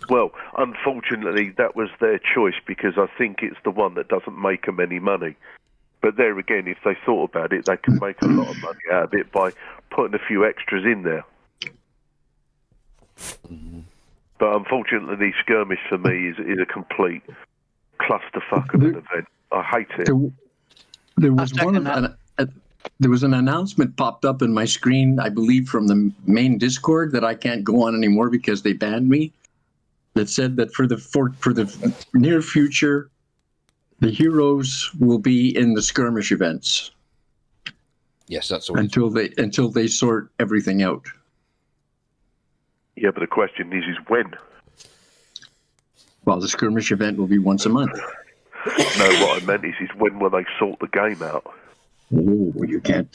[SPEAKER 5] Well, unfortunately, that was their choice because I think it's the one that doesn't make them any money. But there again, if they thought about it, they could make a lot of money out of it by putting a few extras in there. But unfortunately, skirmish for me is a complete clusterfuck of an event. I hate it.
[SPEAKER 9] There was there was an announcement popped up in my screen, I believe, from the main Discord that I can't go on anymore because they banned me. That said that for the near future, the heroes will be in the skirmish events.
[SPEAKER 3] Yes, that's what
[SPEAKER 9] until they sort everything out.
[SPEAKER 5] Yeah, but the question is when?
[SPEAKER 9] Well, the skirmish event will be once a month.
[SPEAKER 5] No, what I meant is when will they sort the game out?
[SPEAKER 9] Oh, you can't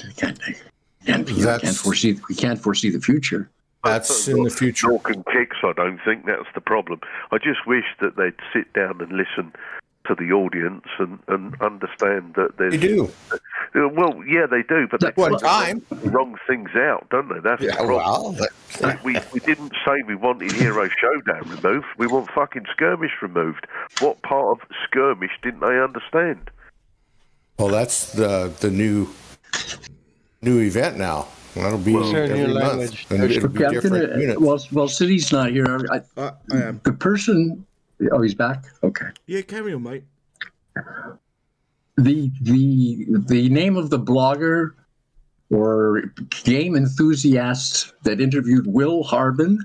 [SPEAKER 9] foresee. We can't foresee the future.
[SPEAKER 6] That's in the future.
[SPEAKER 5] Talk and kicks, I don't think that's the problem. I just wish that they'd sit down and listen to the audience and understand that there's...
[SPEAKER 6] They do.
[SPEAKER 5] Well, yeah, they do, but they
[SPEAKER 6] one time
[SPEAKER 5] the wrong things out, don't they? That's the problem.
[SPEAKER 6] Well,
[SPEAKER 5] we didn't say we wanted Hero Showdown removed. We want fucking skirmish removed. What part of skirmish didn't they understand?
[SPEAKER 6] well, that's the new event now. That'll be every month, and it'll be different units.
[SPEAKER 9] Well, City's not here. I am. The person. Oh, he's back. Okay.
[SPEAKER 1] Yeah, carry on, mate.
[SPEAKER 9] The name of the blogger or game enthusiast that interviewed Will Harbin.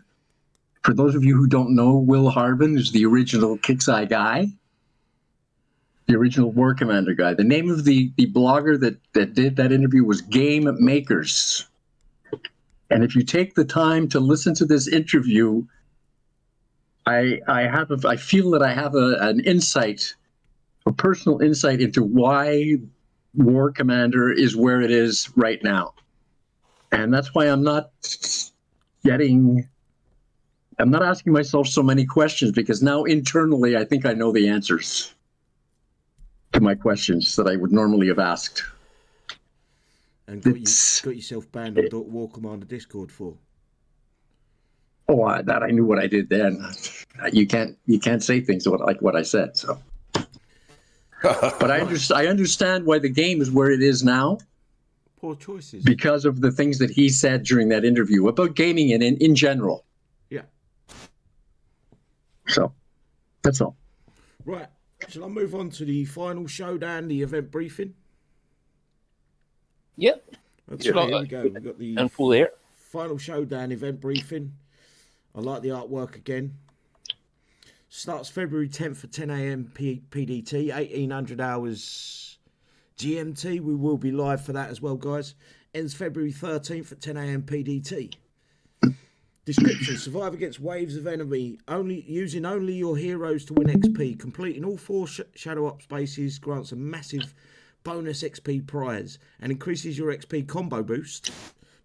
[SPEAKER 9] For those of you who don't know, Will Harbin is the original Kixeye guy, the original War Commander guy. The name of the blogger that did that interview was Game Makers. And if you take the time to listen to this interview, I feel that I have an insight, a personal insight into why War Commander is where it is right now. And that's why I'm not asking myself so many questions, because now internally I think I know the answers to my questions that I would normally have asked.
[SPEAKER 1] And got yourself banned on War Commander Discord for?
[SPEAKER 9] Oh, that I knew what I did then. You can't say things like what I said. So, but I understand why the game is where it is now.
[SPEAKER 1] Poor choices.
[SPEAKER 9] Because of the things that he said during that interview about gaming and in general.
[SPEAKER 1] Yeah.
[SPEAKER 9] So, that's all.
[SPEAKER 1] Right. Shall I move on to the Final Showdown, the event briefing?
[SPEAKER 3] Yep.
[SPEAKER 1] Okay, here we go. We've got the
[SPEAKER 3] info there.
[SPEAKER 1] Final Showdown event briefing. I like the artwork again. Starts February 10th at 10 a.m. PDT, 1800 hours GMT. We will be live for that as well, guys. Ends February 13th at 10 a.m. PDT. Description: survive against waves of enemy, using only your heroes to win XP. Completing all 4 Shadow Up spaces grants a massive bonus XP prize and increases your XP combo boost.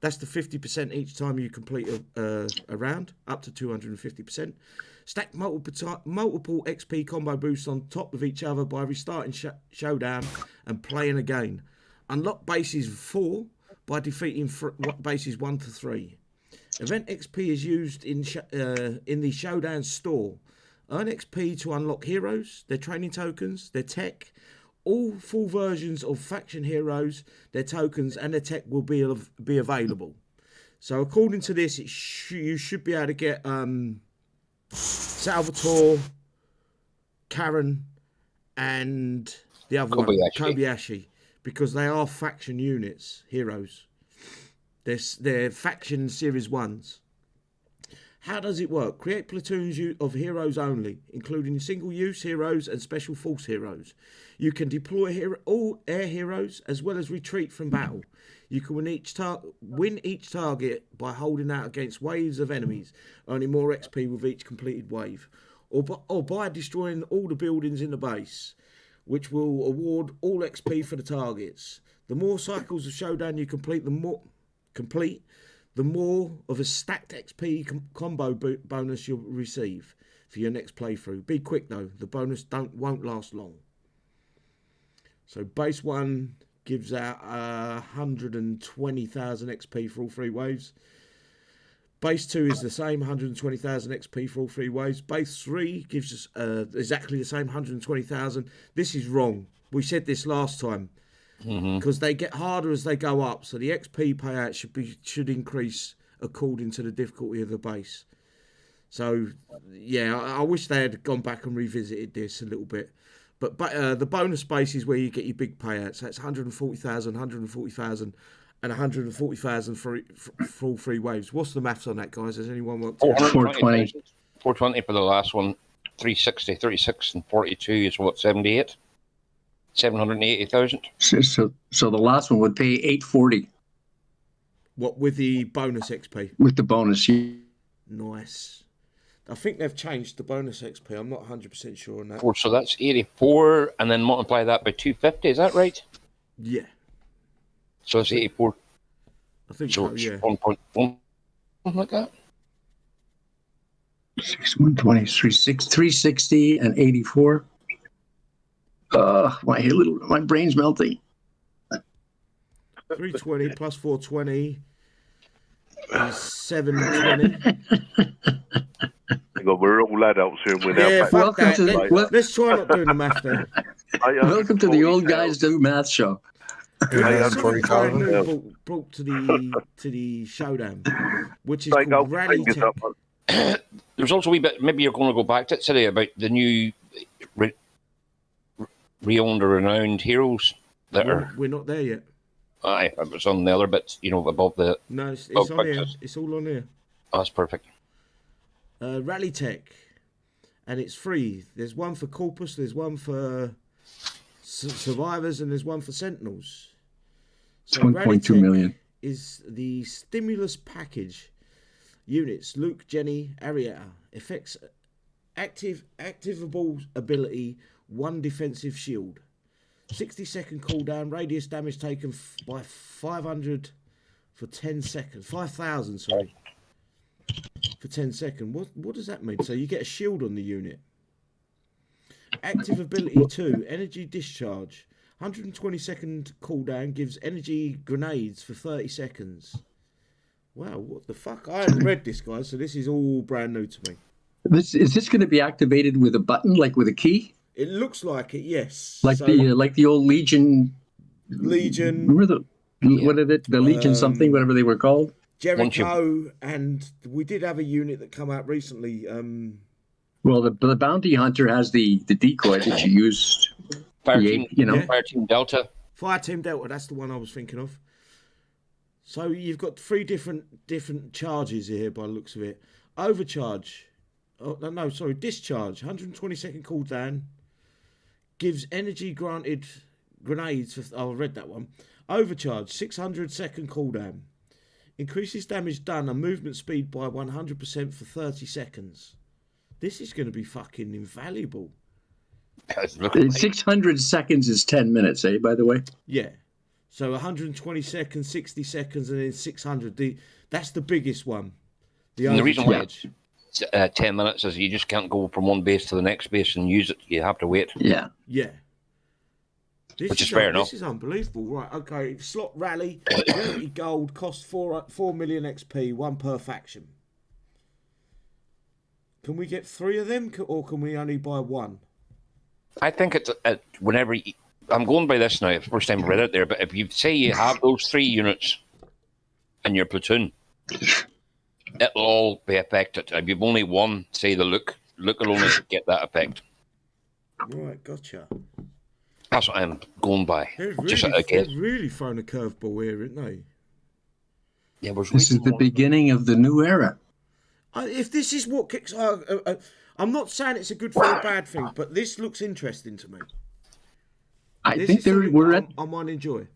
[SPEAKER 1] That's the 50% each time you complete a round, up to 250%. Stack multiple XP combo boosts on top of each other by restarting Showdown and playing again. Unlock bases 4 by defeating bases 1 to 3. Event XP is used in the Showdown store. Earn XP to unlock heroes, their training tokens, their tech. All full versions of faction heroes, their tokens, and their tech will be available. So according to this, you should be able to get Salvatore, Karen, and the other Kobayashi, because they are faction units, heroes. They're faction series 1s. How does it work? Create platoons of heroes only, including single-use heroes and special force heroes. You can deploy all air heroes as well as retreat from battle. You can win each target by holding out against waves of enemies, earning more XP with each completed wave, or by destroying all the buildings in the base, which will award all XP for the targets. The more cycles of Showdown you complete, the more of a stacked XP combo bonus you'll receive for your next playthrough. Be quick though, the bonus won't last long. So base 1 gives out 120,000 XP for all 3 waves. Base 2 is the same, 120,000 XP for all 3 waves. Base 3 gives us exactly the same, 120,000. This is wrong. We said this last time. Because they get harder as they go up. So the XP payout should increase according to the difficulty of the base. So, yeah, I wish they had gone back and revisited this a little bit. But the bonus base is where you get your big payouts. That's 140,000, 140,000, and 140,000 for all 3 waves. What's the maths on that, guys? Does anyone want to?
[SPEAKER 3] 420. 420 for the last one. 360, 36, and 42 is what, 78? 780,000.
[SPEAKER 9] So the last one would pay 840.
[SPEAKER 1] What, with the bonus XP?
[SPEAKER 9] With the bonus, yeah.
[SPEAKER 1] Nice. I think they've changed the bonus XP. I'm not 100% sure on that.
[SPEAKER 3] So that's 84, and then multiply that by 250. Is that right?
[SPEAKER 1] Yeah.
[SPEAKER 3] So it's 84.
[SPEAKER 1] I think
[SPEAKER 3] so.
[SPEAKER 1] Yeah.
[SPEAKER 3] 1.1, something like that.
[SPEAKER 9] 120, 360, and 84. My brain's melting.
[SPEAKER 1] 320 plus 420 is 720.
[SPEAKER 5] We're all adults here and we're now back.
[SPEAKER 9] Welcome to
[SPEAKER 1] let's try not doing the math then.
[SPEAKER 9] Welcome to the Old Guys Do Math Show.
[SPEAKER 1] Brought to the showdown, which is called Rally Tech.
[SPEAKER 3] There's also a wee bit, maybe you're going to go back to it today, about the new renowned or renowned heroes that
[SPEAKER 1] we're not there yet.
[SPEAKER 3] Aye, it was on the other bits, above the...
[SPEAKER 1] No, it's on here. It's all on here.
[SPEAKER 3] Oh, that's perfect.
[SPEAKER 1] Rally Tech, and it's free. There's one for Corpus, there's one for Survivors, and there's one for Sentinels.
[SPEAKER 9] So 1.2 million
[SPEAKER 1] is the stimulus package. Units: Luke, Jenny, Arietta. Effects: activable ability, 1 defensive shield. 60-second cooldown. Radius damage taken by 500 for 10 seconds. 5,000, sorry. For 10 seconds. What does that mean? So you get a shield on the unit. Active ability 2, energy discharge. 120-second cooldown gives energy grenades for 30 seconds. Wow, what the fuck? I haven't read this, guys, so this is all brand new to me.
[SPEAKER 9] Is this going to be activated with a button, like with a key?
[SPEAKER 1] It looks like it, yes.
[SPEAKER 9] Like the old Legion. Remember what is it? The Legion something, whatever they were called.
[SPEAKER 1] Jericho, and we did have a unit that come out recently.
[SPEAKER 9] Well, the bounty hunter has the decoy that you used.
[SPEAKER 3] Fire Team Delta.
[SPEAKER 1] Fire Team Delta, that's the one I was thinking of. So you've got 3 different charges here by the looks of it. Overcharge. Discharge. 120-second cooldown. Gives energy granted grenades for... I read that one. Overcharge. 600-second cooldown. Increases damage done and movement speed by 100% for 30 seconds. This is going to be fucking invaluable.
[SPEAKER 9] 600 seconds is 10 minutes, by the way?
[SPEAKER 1] Yeah. So 120 seconds, 60 seconds, and then 600. That's the biggest one. The
[SPEAKER 3] reason why it's 10 minutes is you just can't go from one base to the next base and use it. You have to wait.
[SPEAKER 9] Yeah.
[SPEAKER 1] Yeah.
[SPEAKER 3] Which is fair enough.
[SPEAKER 1] This is unbelievable. Right, okay. Slot Rally, Rarity Gold, costs 4 million XP, 1 per faction. Can we get 3 of them, or can we only buy 1?
[SPEAKER 3] I think it's whenever... I'm going by this now, it's the first time I read it there, but if you say you have those 3 units in your platoon, it'll all be affected. If you've only one, say the Luke will only get that effect.
[SPEAKER 1] Right, gotcha.
[SPEAKER 3] That's what I'm going by.
[SPEAKER 1] They've really thrown a curveball here, haven't they?
[SPEAKER 3] Yeah,
[SPEAKER 9] this is the beginning of the new era.
[SPEAKER 1] If this is what Kixeye... I'm not saying it's a good thing or a bad thing, but this looks interesting to me.
[SPEAKER 9] I think I
[SPEAKER 1] might enjoy.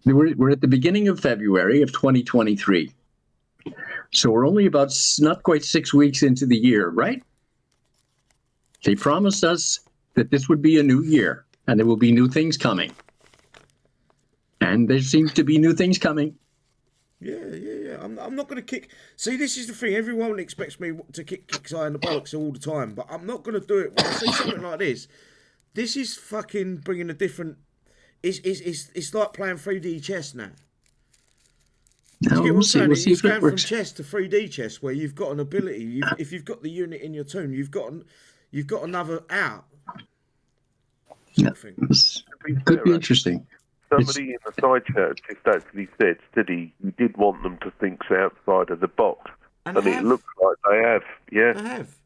[SPEAKER 9] We're at the beginning of February of 2023. So we're only about not quite 6 weeks into the year, right? They promised us that this would be a new year and there will be new things coming. And there seems to be new things coming.
[SPEAKER 1] Yeah. I'm not going to kick... See, this is the thing. Everyone expects me to kick Kixeye in the bollocks all the time, but I'm not going to do it. When I see something like this, This is fucking bringing a different. It's like playing 3D chess now.
[SPEAKER 9] No, we'll see. We'll see
[SPEAKER 1] It's
[SPEAKER 9] if it
[SPEAKER 1] going from
[SPEAKER 9] works.
[SPEAKER 1] chess to 3D chess, where you've got an ability. If you've got the unit in your tune, you've got another out.
[SPEAKER 9] Yeah,
[SPEAKER 1] Thing.
[SPEAKER 9] could be interesting.
[SPEAKER 5] Somebody in the side chat just actually said, Steady, you did want them to think outside of the box. And it looks like they have. Yeah.
[SPEAKER 1] They have.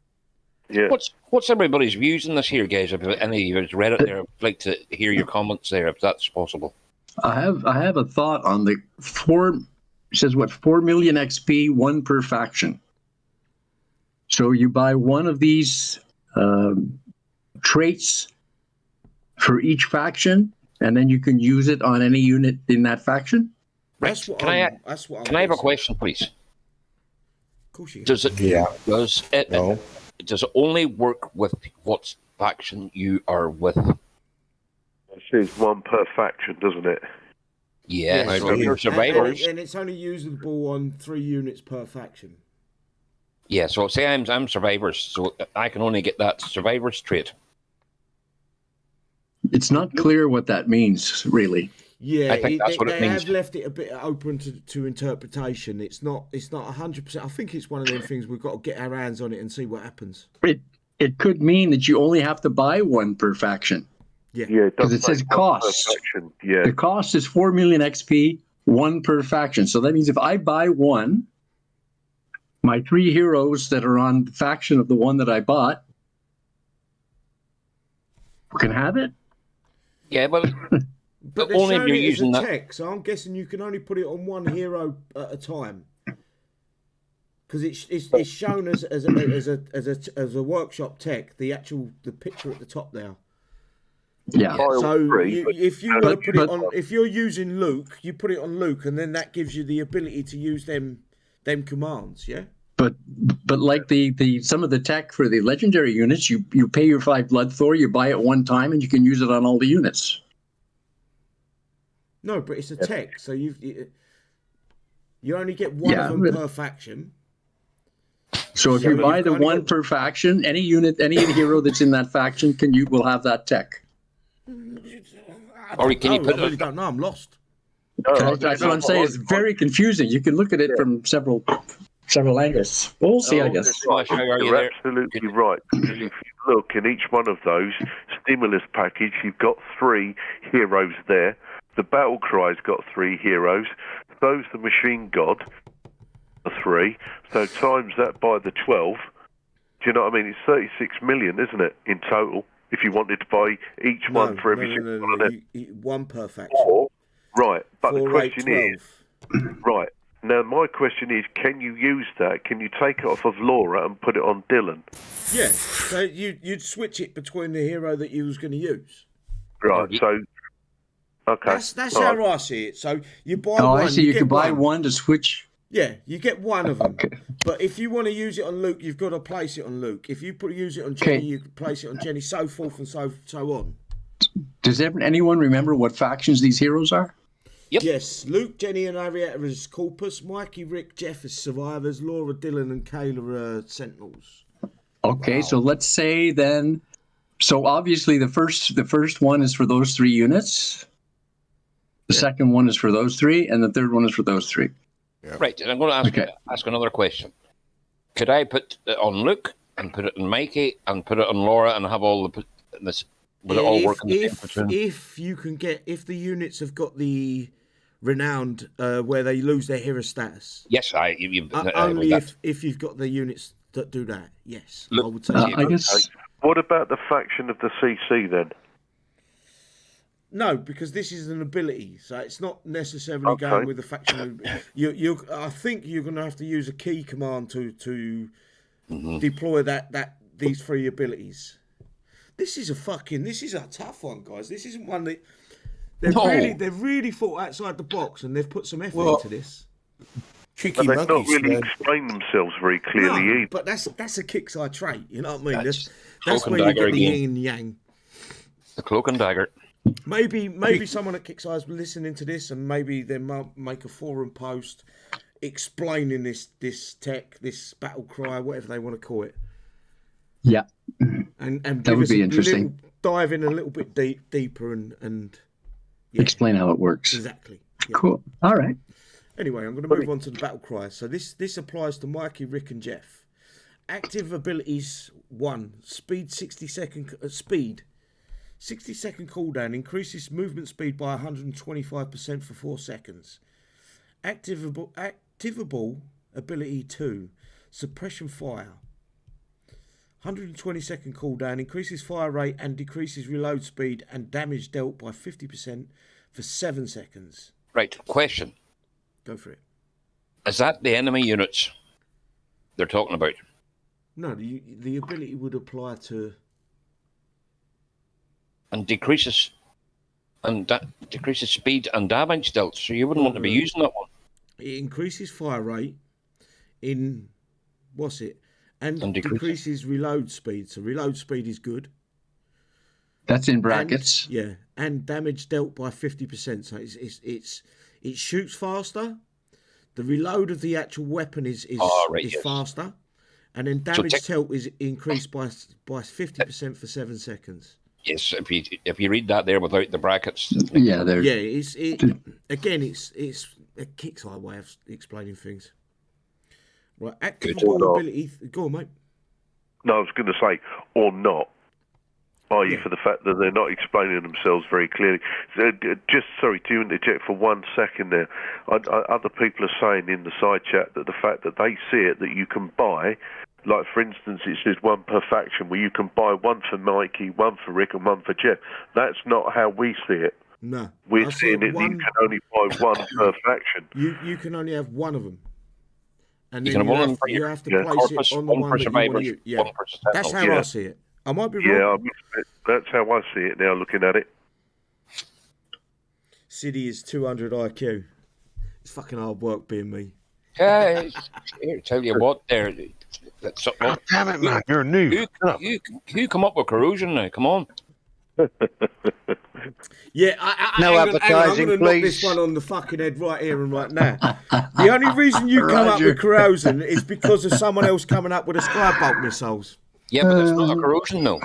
[SPEAKER 5] Yeah.
[SPEAKER 3] What's everybody's views on this here, guys? If any of you read it there, I'd like to hear your comments there, if that's possible.
[SPEAKER 9] I have a thought on the 4. It says what 4 million XP, 1 per faction. So you buy one of these traits for each faction, and then you can use it on any unit in that faction.
[SPEAKER 3] Right. Can I have a question, please?
[SPEAKER 1] Of course you can.
[SPEAKER 3] Does it?
[SPEAKER 6] Yeah.
[SPEAKER 3] Does it?
[SPEAKER 6] No.
[SPEAKER 3] Does it only work with what faction you are with?
[SPEAKER 5] It says 1 per faction, doesn't it?
[SPEAKER 3] Yeah.
[SPEAKER 1] Yes.
[SPEAKER 3] So your survivors.
[SPEAKER 1] And it's only usable on 3 units per faction.
[SPEAKER 3] Yeah. So say I'm survivors, so I can only get that survivors trait.
[SPEAKER 9] It's not clear what that means, really.
[SPEAKER 1] Yeah,
[SPEAKER 3] I think that's what it
[SPEAKER 1] they
[SPEAKER 3] means.
[SPEAKER 1] have left it a bit open to interpretation. It's not 100%. I think it's one of them things we've got to get our hands on it and see what happens.
[SPEAKER 9] It could mean that you only have to buy 1 per faction.
[SPEAKER 1] Yeah,
[SPEAKER 9] because it says costs.
[SPEAKER 5] Yeah,
[SPEAKER 9] the cost is 4 million XP, 1 per faction. So that means if I buy 1, my 3 heroes that are on the faction of the one that I bought can have it.
[SPEAKER 3] Yeah, well,
[SPEAKER 1] but they're
[SPEAKER 3] only
[SPEAKER 1] showing
[SPEAKER 3] you're
[SPEAKER 1] it as
[SPEAKER 3] using
[SPEAKER 1] a
[SPEAKER 3] that.
[SPEAKER 1] tech, so I'm guessing you can only put it on 1 hero at a time. Because it's shown as a workshop tech, the picture at the top there.
[SPEAKER 9] Yeah.
[SPEAKER 1] So if you want to put it on, if you're using Luke, you put it on Luke, and then that gives you the ability to use them commands. Yeah.
[SPEAKER 9] But like the some of the tech for the legendary units, you pay your 5 blood Thor, you buy it 1 time, and you can use it on all the units.
[SPEAKER 1] No, but it's a tech, so you only get 1 of them per faction.
[SPEAKER 9] So if you buy the 1 per faction, any unit, any hero that's in that faction will have that tech.
[SPEAKER 3] Or can you put
[SPEAKER 1] I really don't know. I'm lost.
[SPEAKER 5] No,
[SPEAKER 9] that's what I'm saying. It's very confusing. You can look at it from several angles. We'll see, I guess.
[SPEAKER 5] You're absolutely right. Because if you look in each one of those stimulus package, you've got 3 heroes there. The battle cry's got 3 heroes. So's the machine god, 3. So times that by the 12. Do you know what I mean? It's 36 million, isn't it, in total? If you wanted to buy each one for every single one of them.
[SPEAKER 1] 1 per faction.
[SPEAKER 5] Right, but
[SPEAKER 1] 4,
[SPEAKER 5] the question
[SPEAKER 1] 8,
[SPEAKER 5] is, right, now my question is, can you use that? Can you take it off of Laura and put it on Dylan?
[SPEAKER 1] Yeah, so you'd switch it between the hero that you was going to use.
[SPEAKER 5] Right, so, okay.
[SPEAKER 1] That's how I see it. So you buy 1.
[SPEAKER 9] I see. You can buy 1 to switch.
[SPEAKER 1] Yeah, you get 1 of them.
[SPEAKER 9] Okay.
[SPEAKER 1] But if you want to use it on Luke, you've got to place it on Luke. If you use it on Jenny, you can place it on Jenny, so forth and so on.
[SPEAKER 9] Does anyone remember what factions these heroes are?
[SPEAKER 3] Yep.
[SPEAKER 1] Yes, Luke, Jenny, and Arietta is Corpus. Mikey, Rick, Jeff is Survivors. Laura, Dylan, and Kayla are Sentinels.
[SPEAKER 9] Okay, so let's say then. So obviously, the first one is for those 3 units. The second one is for those 3, and the third one is for those 3.
[SPEAKER 6] Yeah.
[SPEAKER 3] Right, and I'm going to ask another question. Could I put it on Luke and put it on Mikey and put it on Laura and have all this? Would it all work in the same platoon?
[SPEAKER 1] If you can if the units have got the renowned where they lose their hero status.
[SPEAKER 3] Yes,
[SPEAKER 1] only if you've got the units that do that. Yes,
[SPEAKER 3] Look,
[SPEAKER 1] I would say.
[SPEAKER 9] I guess.
[SPEAKER 5] What about the faction of the CC then?
[SPEAKER 1] No, because this is an ability, so it's not necessarily going with the faction. I think you're going to have to use a key command to deploy these 3 abilities. This is a tough one, guys. This isn't one that they've really thought outside the box and they've put some effort into this.
[SPEAKER 6] Cheeky
[SPEAKER 5] But they've not
[SPEAKER 6] monkeys,
[SPEAKER 5] really
[SPEAKER 6] man.
[SPEAKER 5] explained themselves very clearly either.
[SPEAKER 1] But that's a Kixeye trait, you know what I mean? That's
[SPEAKER 3] cloak and
[SPEAKER 1] where you
[SPEAKER 3] dagger
[SPEAKER 1] get the
[SPEAKER 3] again.
[SPEAKER 1] yin and yang.
[SPEAKER 3] The cloak and dagger.
[SPEAKER 1] Maybe someone at Kixeye's listening to this, and maybe they might make a forum post explaining this tech, this battle cry, whatever they want to call it.
[SPEAKER 9] Yeah.
[SPEAKER 1] And
[SPEAKER 9] That
[SPEAKER 1] give
[SPEAKER 9] would
[SPEAKER 1] us
[SPEAKER 9] be
[SPEAKER 1] a
[SPEAKER 9] interesting.
[SPEAKER 1] little dive in a little bit deeper and
[SPEAKER 9] explain how it works.
[SPEAKER 1] Exactly. Yeah.
[SPEAKER 9] Cool. All right.
[SPEAKER 1] Anyway, I'm going to move on to the battle cry. So this applies to Mikey, Rick, and Jeff. Active abilities 1. Speed 60 second speed. 60 second cooldown increases movement speed by 125% for 4 seconds. Activable ability 2. Suppression fire. 120 second cooldown increases fire rate and decreases reload speed and damage dealt by 50% for 7 seconds.
[SPEAKER 3] Right, question.
[SPEAKER 1] Go for it.
[SPEAKER 3] Is that the enemy units they're talking about?
[SPEAKER 1] No, the ability would apply to...
[SPEAKER 3] And decreases speed and damage dealt, so you wouldn't want to be using that one.
[SPEAKER 1] It increases fire rate in... What's it? And decreases reload speed. So reload speed is good.
[SPEAKER 9] That's in brackets.
[SPEAKER 1] And damage dealt by 50%. So it shoots faster. The reload of the actual weapon is faster, and then damage dealt is increased by 50% for 7 seconds.
[SPEAKER 3] Yes, if you read that there without the brackets.
[SPEAKER 9] Yeah, there.
[SPEAKER 1] Yeah, it's a Kixeye way of explaining things. Right, activable ability. Go on, mate.
[SPEAKER 5] No, I was going to say, or not. I.e. for the fact that they're not explaining themselves very clearly. Just, sorry, to interject for 1 second there. Other people are saying in the side chat that the fact that they see it, that you can buy, like for instance, it says 1 per faction, where you can buy 1 for Mikey, 1 for Rick, and 1 for Jeff. That's not how we see it.
[SPEAKER 1] No.
[SPEAKER 5] We're seeing it, you can only buy 1 per faction.
[SPEAKER 1] You can only have 1 of them. And
[SPEAKER 3] you
[SPEAKER 1] then
[SPEAKER 3] you
[SPEAKER 1] have to place it on the one that you want to use. Yeah. That's how I see it. I might be wrong.
[SPEAKER 5] Yeah, that's how I see it now, looking at it.
[SPEAKER 1] City is 200 IQ. It's fucking hard work being me.
[SPEAKER 3] Yeah, here, tell you what, there.
[SPEAKER 7] God damn it, man! You're new.
[SPEAKER 3] You come up with corrosion now. Come on.
[SPEAKER 1] Yeah, I'm going to knock this one on the fucking head right here and right now. The only reason you come up with corrosion is because of someone else coming up with a skybolt missiles.
[SPEAKER 3] Yeah, but that's not a corrosion, though.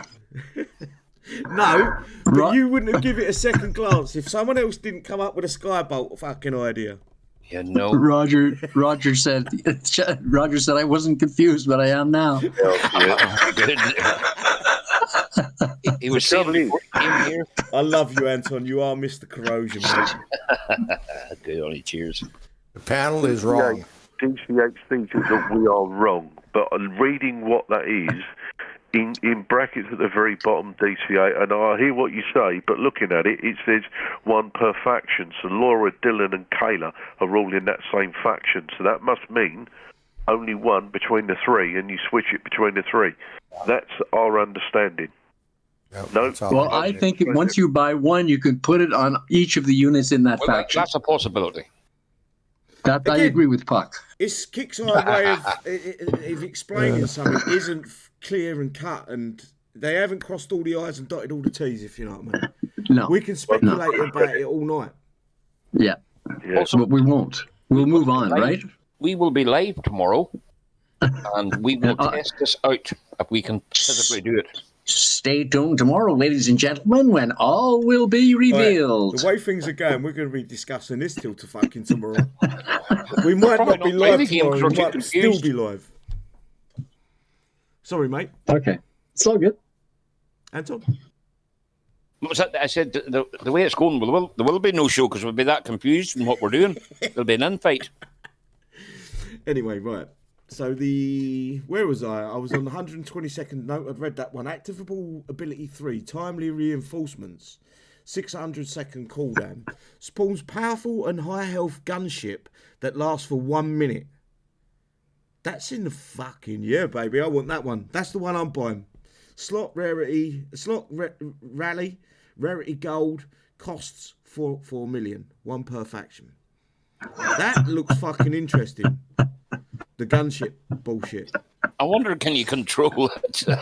[SPEAKER 1] No, but you wouldn't have given it a second glance if someone else didn't come up with a skybolt fucking idea.
[SPEAKER 3] Yeah, no.
[SPEAKER 9] Roger said I wasn't confused, but I am now.
[SPEAKER 3] He was saying here.
[SPEAKER 1] I love you, Anton. You are Mr. Corrosion, mate.
[SPEAKER 3] Good on you. Cheers.
[SPEAKER 6] The panel is wrong.
[SPEAKER 5] DCH thinks that we are wrong, but reading what that is, in brackets at the very bottom, DCA, and I hear what you say, but looking at it, it says 1 per faction. So Laura, Dylan, and Kayla are all in that same faction. So that must mean only 1 between the 3, and you switch it between the 3. That's our understanding.
[SPEAKER 6] Yep,
[SPEAKER 5] no.
[SPEAKER 9] Well, I think once you buy 1, you can put it on each of the units in that faction.
[SPEAKER 3] That's a possibility.
[SPEAKER 9] That I agree with Puck.
[SPEAKER 1] It's Kixeye way of explaining something isn't clear and cut, and they haven't crossed all the I's and dotted all the T's, if you know what I mean.
[SPEAKER 9] No.
[SPEAKER 1] We can speculate about it all night.
[SPEAKER 9] Yeah. Also, but we won't. We'll move on, right?
[SPEAKER 3] We will be live tomorrow, and we will test this out if we can physically do it.
[SPEAKER 9] Stay tuned tomorrow, ladies and gentlemen, when all will be revealed.
[SPEAKER 1] Right. The way things are going, we're going to be discussing this till to fucking tomorrow. We might not be live tomorrow, we might still be live. Sorry, mate.
[SPEAKER 9] Okay. It's all good.
[SPEAKER 1] Anton?
[SPEAKER 3] What was that? I said the way it's going, there will be no show because we'll be that confused in what we're doing. There'll be an infight.
[SPEAKER 1] Anyway, right. So where was I? I was on the 122nd note. I'd read that one. Activable ability 3, timely reinforcements, 600 second cooldown, spawns powerful and high health gunship that lasts for 1 minute. That's in the fucking baby. I want that one. That's the one I'm buying. Rarity gold, costs 4 million, 1 per faction. That looks fucking interesting. The gunship bullshit.
[SPEAKER 3] I wonder, can you control it?
[SPEAKER 1] Don't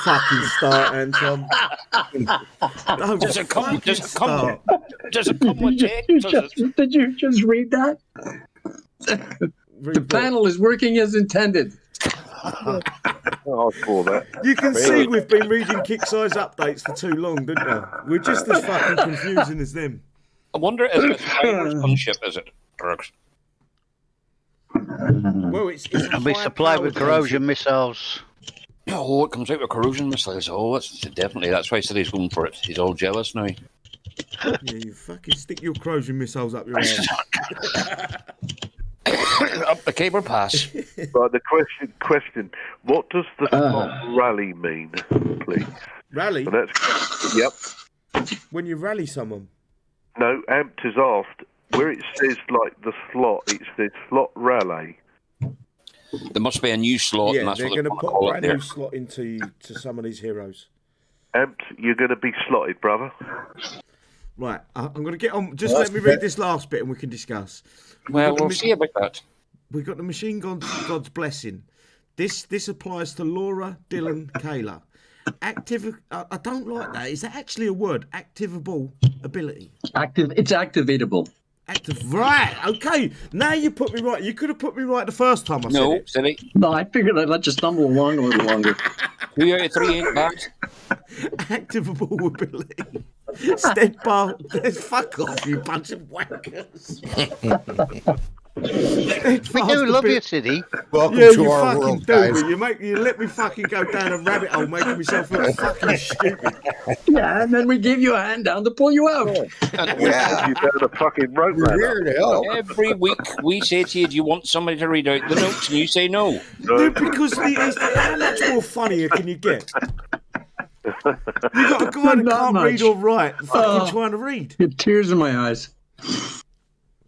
[SPEAKER 1] fucking start, Anton.
[SPEAKER 3] Does it come with check?
[SPEAKER 9] Did you just read that? The panel is working as intended.
[SPEAKER 5] I'll call that.
[SPEAKER 1] You can see we've been reading Kixeye's updates for too long, didn't we? We're just as fucking confusing as them.
[SPEAKER 3] I wonder if it's Fire's gunship, is it, Turks?
[SPEAKER 1] Well, it's
[SPEAKER 2] It'll be supplied with corrosion missiles.
[SPEAKER 3] Oh, it comes out with corrosion missiles. Oh, that's why City's going for it. He's all jealous now.
[SPEAKER 1] Yeah, you fucking stick your corrosion missiles up your ass.
[SPEAKER 3] Up the cable pass.
[SPEAKER 5] But the question: what does the slot rally mean, please?
[SPEAKER 1] Rally?
[SPEAKER 5] And that's, yep.
[SPEAKER 1] When you rally someone.
[SPEAKER 5] No, Amped has asked where it says like the slot. It says slot rally.
[SPEAKER 3] There must be a new slot,
[SPEAKER 1] Yeah,
[SPEAKER 3] and that's
[SPEAKER 1] they're
[SPEAKER 3] what
[SPEAKER 1] going
[SPEAKER 3] they
[SPEAKER 1] to
[SPEAKER 3] want to
[SPEAKER 1] put
[SPEAKER 3] call
[SPEAKER 1] a
[SPEAKER 3] it
[SPEAKER 1] brand
[SPEAKER 3] there.
[SPEAKER 1] new slot into some of these heroes.
[SPEAKER 5] Amped, you're going to be slotted, brother.
[SPEAKER 1] Right, I'm going to get on. Just let me read this last bit and we can discuss.
[SPEAKER 3] Well, we'll see about that.
[SPEAKER 1] We've got the Machine God's Blessing. This applies to Laura, Dylan, Kayla. I don't like that. Is that actually a word? Activable ability.
[SPEAKER 9] It's activatable.
[SPEAKER 1] Right. Okay. Now you put me right. You could have put me right the first time I said it.
[SPEAKER 3] No, City.
[SPEAKER 9] No, I figured I'd let you stumble along a little longer.
[SPEAKER 3] 2 out of 3 ain't bad.
[SPEAKER 1] Activable ability. Steadfast. Fuck off, you bunch of wankers.
[SPEAKER 2] We do love you, City.
[SPEAKER 6] Welcome
[SPEAKER 1] Yeah,
[SPEAKER 6] to
[SPEAKER 1] you
[SPEAKER 6] our
[SPEAKER 1] fucking
[SPEAKER 6] world,
[SPEAKER 1] do,
[SPEAKER 6] guys.
[SPEAKER 1] but you let me fucking go down a rabbit hole, making myself look fucking stupid.
[SPEAKER 9] Yeah, and then we gave you a hand down to pull you out.
[SPEAKER 6] Yeah.
[SPEAKER 5] You down a fucking rope
[SPEAKER 6] We're
[SPEAKER 5] ladder.
[SPEAKER 6] here to help.
[SPEAKER 3] Every week we say to you, do you want somebody to read out the notes? And you say no.
[SPEAKER 1] No, because how much more funnier can you get? You got a guy that
[SPEAKER 9] Not
[SPEAKER 1] can't
[SPEAKER 9] much.
[SPEAKER 1] read or write, fucking trying to read.
[SPEAKER 9] Get tears in my eyes.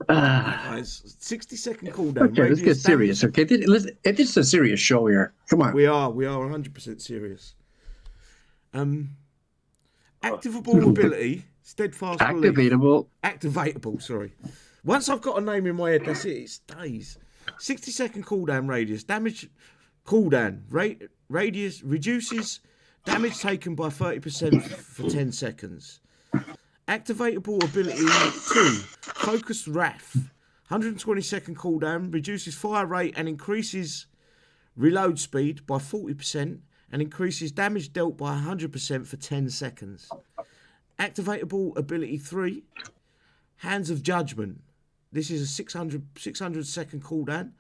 [SPEAKER 1] Guys, 60-second cooldown.
[SPEAKER 9] Okay, let's get serious. Okay, this is a serious show here. Come on.
[SPEAKER 1] We are 100% serious. Activable ability, steadfast belief. Activatable, sorry. Once I've got a name in my head, that's it. It stays. 60-second cooldown radius. Damage cooldown. Radius reduces damage taken by 30% for 10 seconds. Activatable ability 2. Focused Wrath. 120-second cooldown. Reduces fire rate and increases reload speed by 40% and increases damage dealt by 100% for 10 seconds. Activatable ability 3. Hands of Judgment. This is a 600-second cooldown.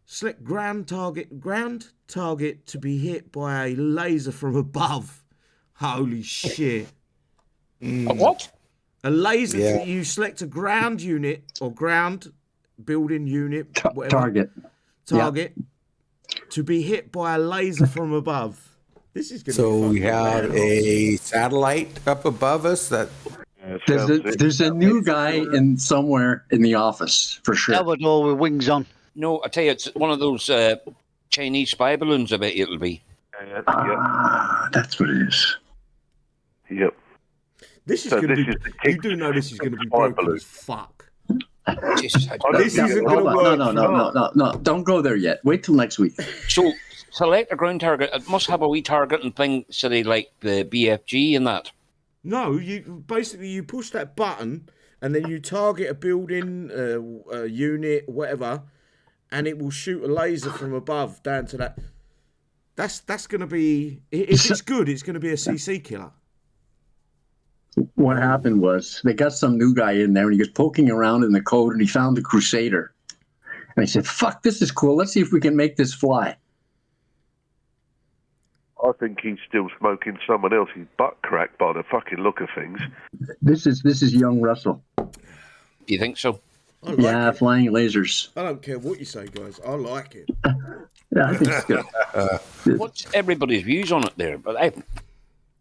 [SPEAKER 1] Select ground target to be hit by a laser from above. Holy shit.
[SPEAKER 3] A what?
[SPEAKER 1] A laser. Yeah. You select a ground unit or ground building unit, whatever. Target to be hit by a laser from above. This is going to be fun.
[SPEAKER 6] We have a satellite up above us that.
[SPEAKER 9] There's a new guy in somewhere in the office for sure.
[SPEAKER 2] Salvador with wings on.
[SPEAKER 3] No, I tell you, it's one of those Chinese spy balloons. I bet it'll be.
[SPEAKER 9] That's what it is.
[SPEAKER 5] Yep.
[SPEAKER 1] This is going to be. You do know this is going to be broken as fuck.
[SPEAKER 3] Jesus,
[SPEAKER 1] this isn't going to work.
[SPEAKER 9] No. Don't go there yet. Wait till next week.
[SPEAKER 3] So, select a ground target. It must have a wee targeting thing, silly like the BFG and that.
[SPEAKER 1] No, you push that button and then you target a building, a unit, whatever, and it will shoot a laser from above down to that. That's going to be. If it's good, it's going to be a CC killer.
[SPEAKER 9] What happened was they got some new guy in there and he was poking around in the code and he found the Crusader. And he said, fuck, this is cool. Let's see if we can make this fly.
[SPEAKER 5] I think he's still smoking someone else's butt crack by the fucking look of things.
[SPEAKER 9] This is young Russell.
[SPEAKER 3] Do you think so?
[SPEAKER 9] Yeah, flying lasers.
[SPEAKER 1] I don't care what you say, guys. I like it.
[SPEAKER 9] Yeah, I think it's good.
[SPEAKER 3] What's everybody's views on it there? But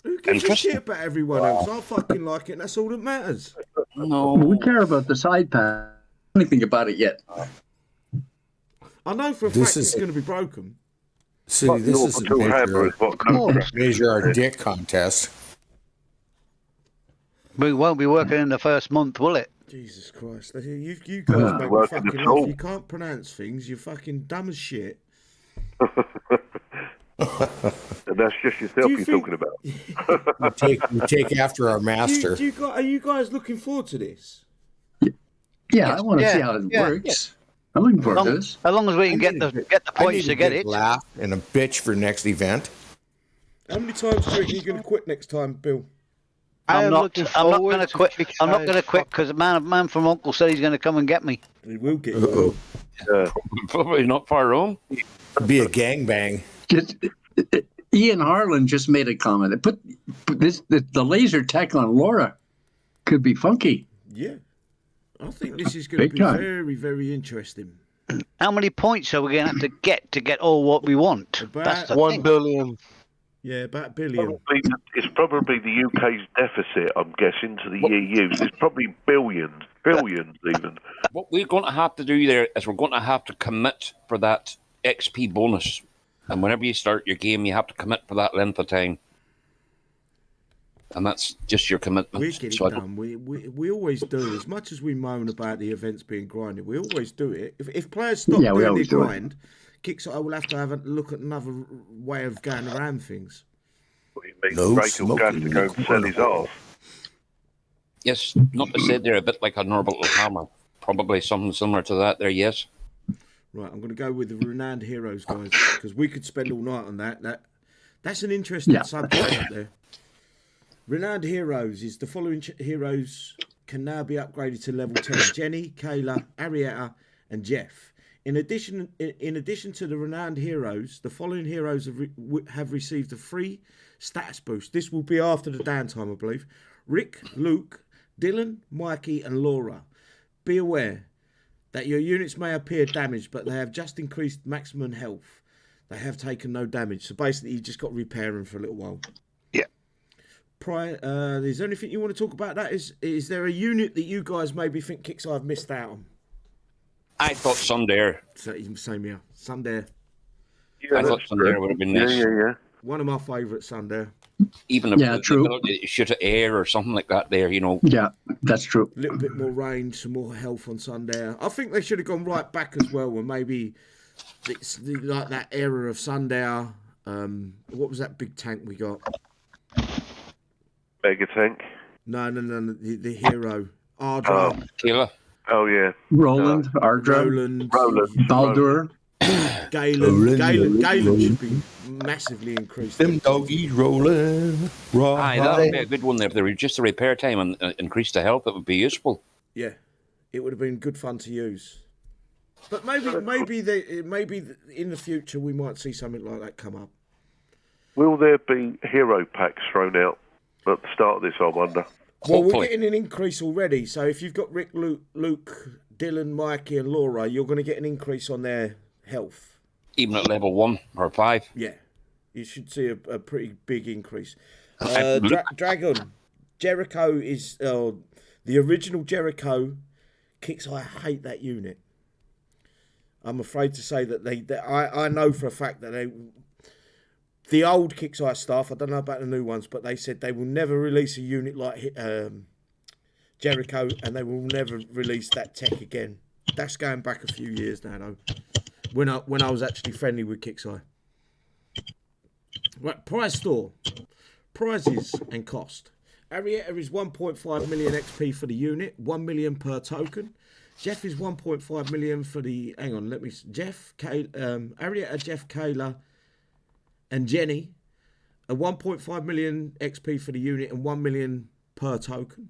[SPEAKER 1] who gives a shit about everyone else? I fucking like it, and that's all that matters.
[SPEAKER 3] No.
[SPEAKER 9] We care about the side path. Anything about it yet?
[SPEAKER 1] I know for a fact it's going to be broken.
[SPEAKER 6] See, this is a measure our dick contest.
[SPEAKER 2] We won't be working in the first month, will it?
[SPEAKER 1] Jesus Christ. You guys make me fucking laugh. You can't pronounce things. You're fucking dumb as shit.
[SPEAKER 5] And that's just yourself you're talking about.
[SPEAKER 6] we take after our master.
[SPEAKER 1] Are you guys looking forward to this?
[SPEAKER 9] Yeah, I want to see how it works. I'm looking forward to this.
[SPEAKER 2] As long as we can get the points to get it.
[SPEAKER 6] Laugh and a bitch for next event.
[SPEAKER 1] How many times do you reckon you're going to quit next time, Bill?
[SPEAKER 2] I'm not going to quit. I'm not going to quit because the man from Uncle said he's going to come and get me.
[SPEAKER 1] He will get you.
[SPEAKER 3] Probably not far wrong.
[SPEAKER 6] Be a gangbang.
[SPEAKER 9] Ian Harlan just made a comment. The laser tech on Laura could be funky.
[SPEAKER 1] Yeah. I think this is going to be very, very interesting.
[SPEAKER 2] How many points are we going to have to get all what we want?
[SPEAKER 7] That's 1 billion.
[SPEAKER 1] Yeah, about $1 billion.
[SPEAKER 5] It's probably the UK's deficit, I'm guessing, to the EU's. It's probably billions even.
[SPEAKER 3] What we're going to have to do there is we're going to have to commit for that XP bonus. And whenever you start your game, you have to commit for that length of time. And that's just your commitment.
[SPEAKER 1] We get it done. We always do. As much as we moan about the events being grinded, we always do it. If players stop doing their grind, Kixeye will have to have a look at another way of going around things.
[SPEAKER 5] What do you mean? Drake will have to go and sell his arse.
[SPEAKER 3] Yes, not to say they're a bit like a Norbertal Hammer. Probably something similar to that there, yes.
[SPEAKER 1] Right, I'm going to go with the Renowned Heroes, guys, because we could spend all night on that. That's an interesting subject out there. Renowned Heroes is the following heroes can now be upgraded to level 10. Jenny, Kayla, Arietta, and Jeff. In addition to the Renowned Heroes, the following heroes have received a free stats boost. This will be after the downtime, I believe. Rick, Luke, Dylan, Mikey, and Laura. Be aware that your units may appear damaged, but they have just increased maximum health. They have taken no damage. So basically, you just got to repair them for a little while.
[SPEAKER 7] Yeah.
[SPEAKER 1] Is there anything you want to talk about that? Is there a unit that you guys maybe think Kixeye have missed out on?
[SPEAKER 3] I thought Sunday.
[SPEAKER 1] Same here. Sunday.
[SPEAKER 5] Yeah,
[SPEAKER 3] I thought Sunday would have been nice.
[SPEAKER 5] Yeah.
[SPEAKER 1] One of my favourite Sunday.
[SPEAKER 3] Even the ability to shoot at air or something like that there,
[SPEAKER 9] Yeah, that's true.
[SPEAKER 1] A little bit more range, some more health on Sunday. I think they should have gone right back as well, and maybe it's like that era of Sunday. What was that big tank we got?
[SPEAKER 5] Mega tank.
[SPEAKER 1] No. The hero. Ardra.
[SPEAKER 3] Kayla.
[SPEAKER 5] Oh, yeah.
[SPEAKER 9] Roland, Ardra. Baldur.
[SPEAKER 1] Galen should be massively increased.
[SPEAKER 6] Them doggies rolling.
[SPEAKER 3] Aye, that would be a good one there. If they reduced the repair time and increased the health, that would be useful.
[SPEAKER 1] Yeah, it would have been good fun to use. But maybe in the future we might see something like that come up.
[SPEAKER 5] Will there be hero packs thrown out at the start of this, I wonder?
[SPEAKER 1] Well, we're getting an increase already. So if you've got Rick, Luke, Dylan, Mikey, and Laura, you're going to get an increase on their health.
[SPEAKER 3] Even at level 1 or 5.
[SPEAKER 1] Yeah, you should see a pretty big increase. Dragon, Jericho is the original Jericho. Kixeye, I hate that unit. I'm afraid to say that I know for a fact that the old Kixeye staff, I don't know about the new ones, but they said they will never release a unit like Jericho, and they will never release that tech again. That's going back a few years now, though. When I was actually friendly with Kixeye. Right, prize store. Prizes and cost. Arietta is 1.5 million XP for the unit, 1 million per token. Jeff is 1.5 million for the... Hang on, let me... Arietta, Jeff, Kayla, and Jenny are 1.5 million XP for the unit and 1 million per token.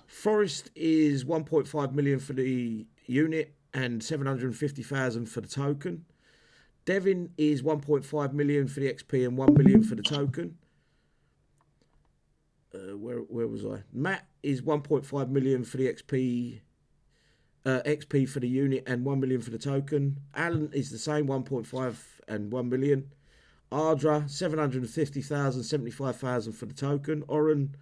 [SPEAKER 1] Forrest is 1.5 million for the unit and 750,000 for the token. Devin is 1.5 million for the XP and 1 million for the token. Where was I? Matt is 1.5 million for the XP for the unit and 1 million for the token. Alan is the same, 1.5 and 1 million. Ardra, 750,000, 75,000 for the token. Oren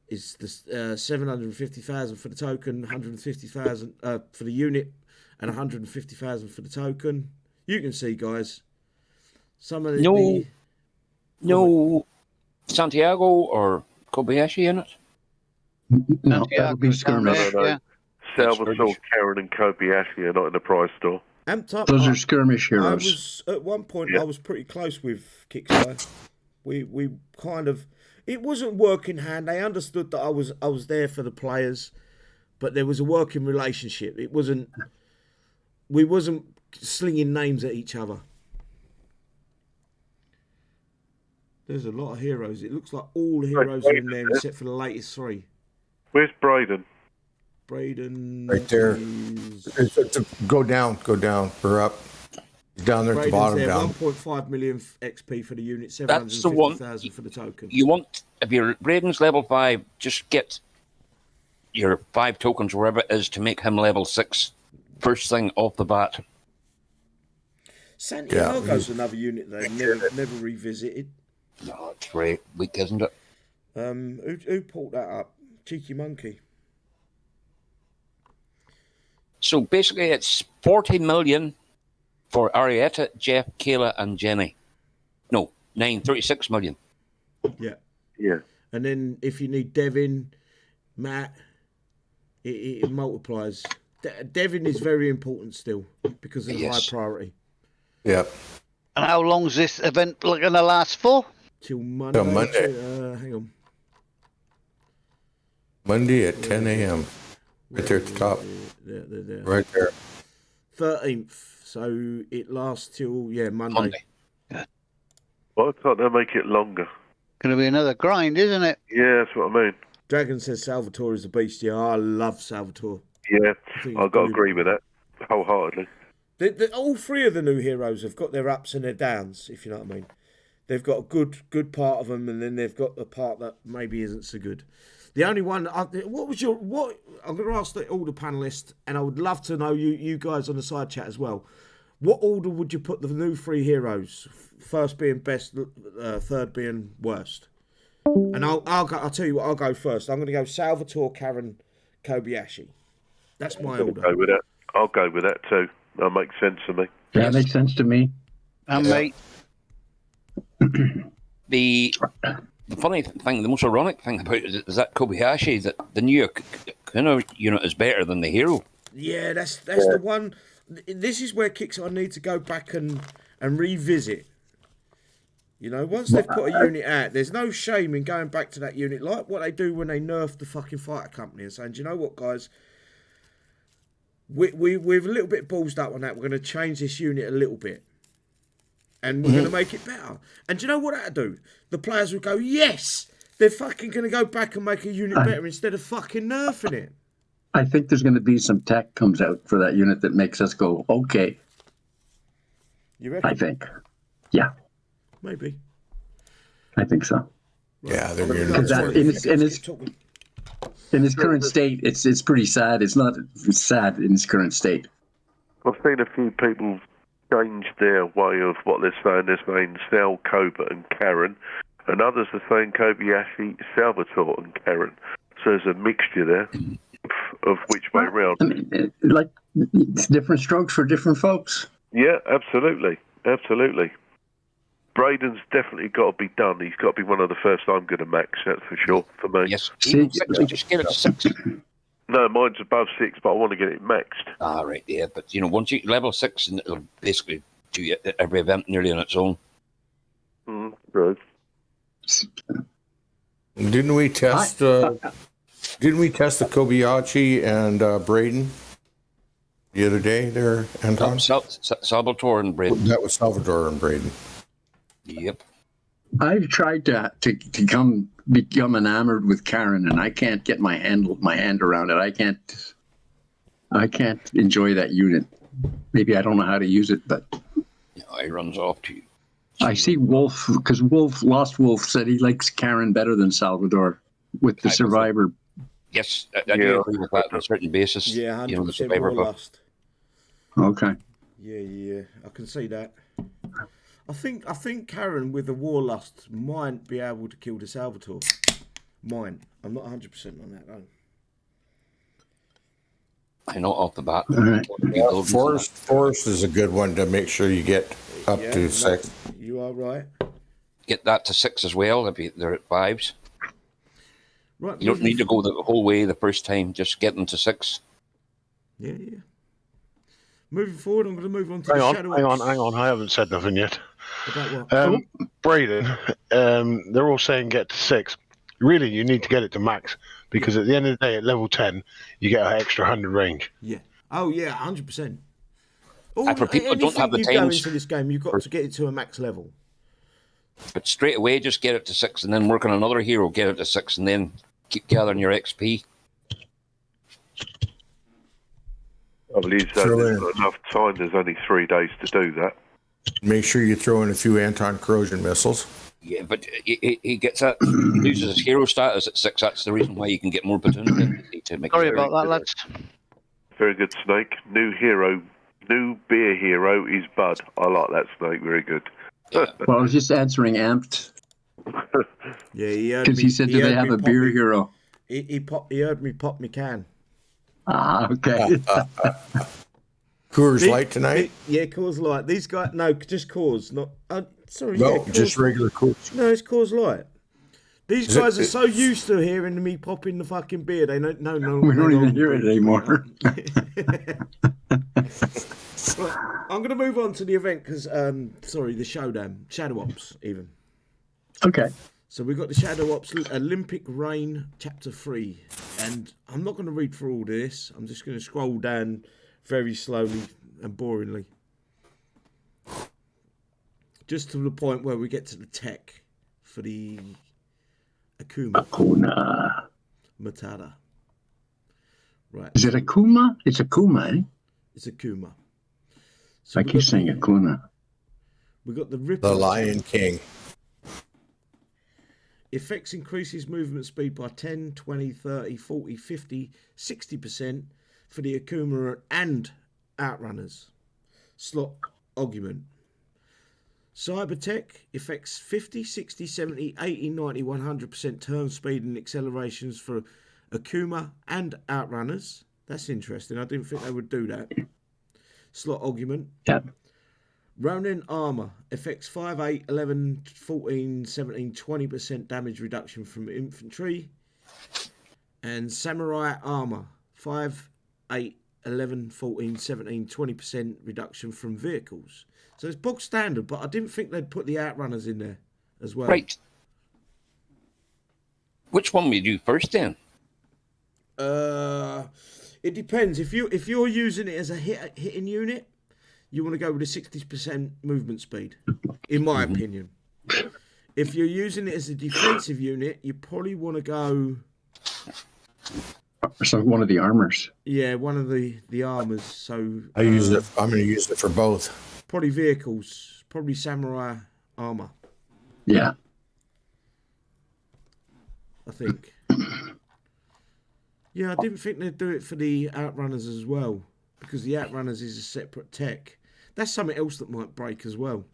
[SPEAKER 1] is the 750,000 for the token, 150,000 for the unit, and 150,000 for the token. You can see, guys, some of the
[SPEAKER 3] no Santiago or Kobayashi in it.
[SPEAKER 9] No, that would be skirmish.
[SPEAKER 5] No. Salvatore, Karen, and Kobayashi are not in the prize store.
[SPEAKER 9] Those are skirmish heroes.
[SPEAKER 1] At one point, I was pretty close with Kixeye. We kind of... It wasn't working hand. They understood that I was there for the players, but there was a working relationship. It wasn't we wasn't slinging names at each other. There's a lot of heroes. It looks like all the heroes are in there except for the latest 3.
[SPEAKER 5] Where's Braden?
[SPEAKER 1] Braden.
[SPEAKER 6] Right there. Go down. We're up. He's down there at the bottom.
[SPEAKER 1] There,
[SPEAKER 6] down.
[SPEAKER 1] 1.5 million XP for the unit,
[SPEAKER 3] That's the one.
[SPEAKER 1] 750,000 for the token.
[SPEAKER 3] You want, if your Braden's level 5, just get your 5 tokens, wherever it is, to make him level 6. First thing off the bat.
[SPEAKER 1] Santiago's another unit they never revisited.
[SPEAKER 3] No, it's very weak, isn't it?
[SPEAKER 1] Who pulled that up? Cheeky monkey.
[SPEAKER 3] So basically, it's 40 million for Arietta, Jeff, Kayla, and Jenny. No, 36 million.
[SPEAKER 1] Yeah.
[SPEAKER 5] Yeah.
[SPEAKER 1] And then if you need Devin, Matt, it multiplies. Devin is very important still because of the high priority.
[SPEAKER 6] Yeah.
[SPEAKER 2] And how long's this event going to last for?
[SPEAKER 1] Till Monday. Hang on.
[SPEAKER 6] Monday at 10 a.m. Right there at the top.
[SPEAKER 1] There.
[SPEAKER 6] Right there.
[SPEAKER 1] 13th. So it lasts till, Monday.
[SPEAKER 5] Why can't they make it longer?
[SPEAKER 2] Going to be another grind, isn't it?
[SPEAKER 5] Yeah, that's what I mean.
[SPEAKER 1] Dragon says Salvatore is a beast. Yeah, I love Salvatore.
[SPEAKER 5] Yeah, I've got to agree with that wholeheartedly.
[SPEAKER 1] All 3 of the new heroes have got their ups and their downs, if you know what I mean. They've got a good part of them, and then they've got the part that maybe isn't so good. The only one, I'm going to ask all the panelists, and I would love to know you guys on the side chat as well. What order would you put the new 3 heroes? First being best, third being worst. And I'll tell you what, I'll go first. I'm going to go Salvatore, Karen, Kobayashi. That's my order.
[SPEAKER 5] I'll go with that too. That makes sense to me.
[SPEAKER 9] That makes sense to me.
[SPEAKER 2] And mate.
[SPEAKER 3] The funny thing, the most ironic thing about it is that Kobayashi is that the new unit is better than the hero.
[SPEAKER 1] Yeah, that's the one. This is where Kixeye need to go back and revisit. You know, once they've put a unit out, there's no shame in going back to that unit, like what they do when they nerf the fucking fighter company and saying, do you know what, guys? We're a little bit ballsed up on that. We're going to change this unit a little bit. And we're going to make it better. And do you know what that'll do? The players will go, yes! They're fucking going to go back and make a unit better instead of fucking nerfing it.
[SPEAKER 9] I think there's going to be some tech comes out for that unit that makes us go, okay.
[SPEAKER 1] You reckon?
[SPEAKER 9] I think. Yeah.
[SPEAKER 1] Maybe.
[SPEAKER 9] I think so.
[SPEAKER 6] Yeah, they're
[SPEAKER 9] in its current state, it's pretty sad. It's not sad in its current state.
[SPEAKER 5] I've seen a few people change their way of what they're saying. They're saying Sal, Koba and Karen, and others are saying Kobayashi, Salvatore and Karen. So there's a mixture there of which way round.
[SPEAKER 9] I mean, it's different strokes for different folks.
[SPEAKER 5] Yeah, absolutely. Absolutely. Braden's definitely got to be done. He's got to be one of the first I'm going to max, that's for sure, for me.
[SPEAKER 3] Yes, just get it to 6.
[SPEAKER 5] No, mine's above 6, but I want to get it maxed.
[SPEAKER 3] Ah, right, yeah. But, once you level 6, and it'll basically do every event nearly on its own.
[SPEAKER 5] Right.
[SPEAKER 6] Didn't we test the Kobayashi and Braden the other day there, Anton?
[SPEAKER 3] Salvatore and Braden.
[SPEAKER 6] That was Salvatore and Braden.
[SPEAKER 3] Yep.
[SPEAKER 9] I've tried to become enamored with Karen, and I can't get my hand around it. I can't enjoy that unit. Maybe I don't know how to use it, but
[SPEAKER 3] It runs off to you.
[SPEAKER 9] I see Wolf, because Lost Wolf said he likes Karen better than Salvador with the Survivor.
[SPEAKER 3] Yes, I do agree with that on a certain basis.
[SPEAKER 1] Yeah, 100%
[SPEAKER 3] the Survivor book.
[SPEAKER 1] Lust.
[SPEAKER 9] Okay.
[SPEAKER 1] Yeah, I can see that. I think Karen with the Warlust might be able to kill the Salvatore. I'm not 100% on that though.
[SPEAKER 3] I know off the bat.
[SPEAKER 9] Right.
[SPEAKER 6] Forest is a good one to make sure you get up to 6.
[SPEAKER 1] You are right.
[SPEAKER 3] Get that to 6 as well if they're at 5s.
[SPEAKER 1] Right.
[SPEAKER 3] You don't need to go the whole way the first time. Just get them to 6.
[SPEAKER 1] Yeah. Moving forward, I'm going to move on to Shadow.
[SPEAKER 7] Hang on. I haven't said nothing yet.
[SPEAKER 1] About what?
[SPEAKER 7] Braden, they're all saying get to 6. Really, you need to get it to max, because at the end of the day, at level 10, you get an extra 100 range.
[SPEAKER 1] Yeah. Oh, yeah, 100%.
[SPEAKER 3] For people who don't have the
[SPEAKER 1] you go
[SPEAKER 3] times,
[SPEAKER 1] into this game, you've got to get it to a max level.
[SPEAKER 3] but straight away just get it to 6 and then work on another hero, get it to 6 and then keep gathering your XP.
[SPEAKER 5] I believe that there's not enough time. There's only 3 days to do that.
[SPEAKER 6] Make sure you throw in a few anti-corrosion missiles.
[SPEAKER 3] Yeah, but he gets that. He loses his hero status at 6. That's the reason why you can get more platoons in to make.
[SPEAKER 2] Sorry about that, lads.
[SPEAKER 5] Very good, Snake. New beer hero is Bud. I like that, Snake. Very good.
[SPEAKER 3] Yeah.
[SPEAKER 9] Well, I was just answering Amped.
[SPEAKER 1] Yeah,
[SPEAKER 9] because he said, "Do they have a beer hero?"
[SPEAKER 1] He heard me pop me can.
[SPEAKER 9] Ah, okay.
[SPEAKER 6] Coors Light tonight?
[SPEAKER 1] Yeah, Coors Light. These guys, no, just Coors, not. Sorry,
[SPEAKER 6] No,
[SPEAKER 1] yeah, Coors,
[SPEAKER 6] just regular Coors.
[SPEAKER 1] No, it's Coors Light. These guys are so used to hearing me popping the fucking beer. They don't know.
[SPEAKER 9] We don't even hear it anymore.
[SPEAKER 1] Right, I'm going to move on to the event because, the showdown, Shadow Ops, even.
[SPEAKER 9] Okay.
[SPEAKER 1] So we've got the Shadow Ops Olympic Reign Chapter 3. And I'm not going to read through all this. I'm just going to scroll down very slowly and boringly. Just to the point where we get to the tech for the Akuma Matata. Right.
[SPEAKER 9] Is it Akuma? It's Akuma, eh?
[SPEAKER 1] It's Akuma. So
[SPEAKER 9] I keep saying Akuma.
[SPEAKER 1] We got the Ripper.
[SPEAKER 6] The Lion King.
[SPEAKER 1] Effects increases movement speed by 10, 20, 30, 40, 50, 60% for the Akuma and Outrunners. Slot argument. Cybertech affects 50, 60, 70, 80, 90, 100% turn speed and accelerations for Akuma and Outrunners. That's interesting. I didn't think they would do that. Slot argument.
[SPEAKER 9] Yeah.
[SPEAKER 1] Ronin armor affects 5, 8, 11, 14, 17, 20% damage reduction from infantry. And samurai armor 5, 8, 11, 14, 17, 20% reduction from vehicles. So it's bog standard, but I didn't think they'd put the Outrunners in there as well.
[SPEAKER 3] Right. Which one we do first then?
[SPEAKER 1] It depends. If you're using it as a hitting unit, you want to go with a 60% movement speed, in my opinion. If you're using it as a defensive unit, you probably want to go.
[SPEAKER 9] So one of the armors.
[SPEAKER 1] Yeah, one of the armors. So
[SPEAKER 6] I'm going to use it for both.
[SPEAKER 1] Probably vehicles. Probably samurai armor.
[SPEAKER 9] Yeah.
[SPEAKER 1] I think. Yeah, I didn't think they'd do it for the Outrunners as well, because the Outrunners is a separate tech. That's something else that might break as well.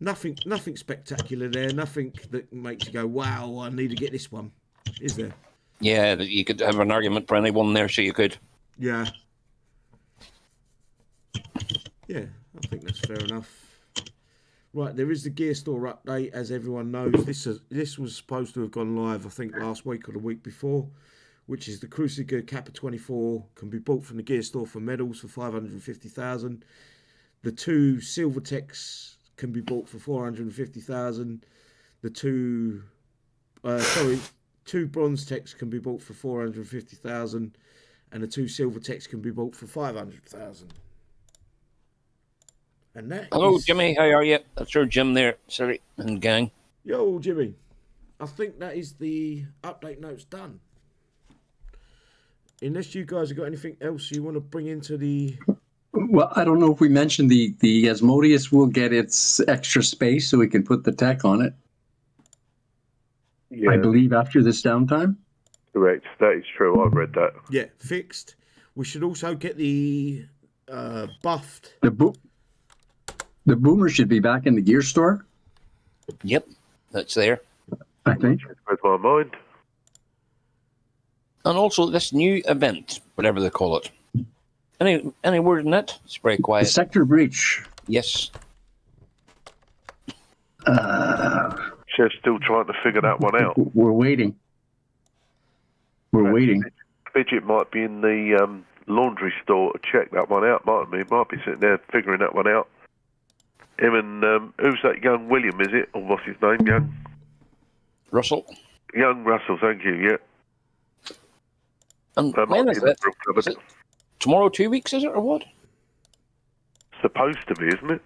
[SPEAKER 1] Nothing spectacular there. Nothing that makes you go, "Wow, I need to get this one." Is there?
[SPEAKER 3] Yeah, you could have an argument for anyone there, so you could.
[SPEAKER 1] Yeah. Yeah, I think that's fair enough. Right, there is the gear store update, as everyone knows. This was supposed to have gone live, I think, last week or the week before, which is the Crusader Kappa 24 can be bought from the gear store for medals for 550,000. The 2 silver techs can be bought for 450,000. The 2 bronze techs can be bought for 450,000, and the 2 silver techs can be bought for 500,000. And that
[SPEAKER 3] Hello, Jimmy. How are you? That's your Jim there, sorry, and gang.
[SPEAKER 1] Yo, Jimmy. I think that is the update notes done. Unless you guys have got anything else you want to bring into the...
[SPEAKER 9] Well, I don't know if we mentioned the Asmodeus will get its extra space so we can put the tech on it.
[SPEAKER 5] Yeah.
[SPEAKER 9] I believe after this downtime.
[SPEAKER 5] Correct. That is true. I've read that.
[SPEAKER 1] Yeah, fixed. We should also get the buffed.
[SPEAKER 9] The boomer should be back in the gear store.
[SPEAKER 3] Yep, that's there.
[SPEAKER 9] I think.
[SPEAKER 5] With my mind.
[SPEAKER 3] And also this new event, whatever they call it. Any word in it? It's very quiet.
[SPEAKER 9] The sector breach.
[SPEAKER 3] Yes.
[SPEAKER 5] Chef's still trying to figure that one out.
[SPEAKER 9] We're waiting. We're waiting.
[SPEAKER 5] Fidget might be in the laundry store to check that one out, mightn't he? Might be sitting there figuring that one out. Him and who's that young William, is it? Or what's his name? Young
[SPEAKER 3] Russell.
[SPEAKER 5] Young Russell, thank you, yeah.
[SPEAKER 3] And when is it? Is it tomorrow 2 weeks, is it, or what?
[SPEAKER 5] Supposed to be, isn't it?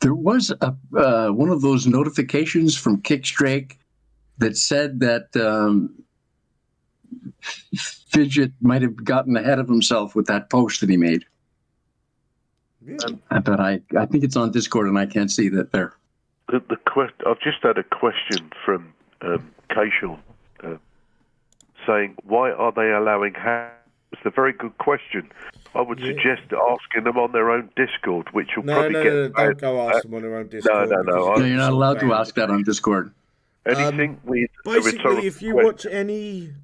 [SPEAKER 4] There was a one of those notifications from Kixeye that said that Fidget might have gotten ahead of himself with that post that he made. But I think it's on Discord and I can't see that there.
[SPEAKER 5] I've just had a question from Kaishon saying, why are they allowing hacks? It's a very good question. I would suggest asking them on their own Discord, which will probably get...
[SPEAKER 1] No, don't go ask them on their own Discord.
[SPEAKER 5] No.
[SPEAKER 4] You're not allowed to ask that on Discord.
[SPEAKER 5] Anything with
[SPEAKER 1] basically, if you watch any...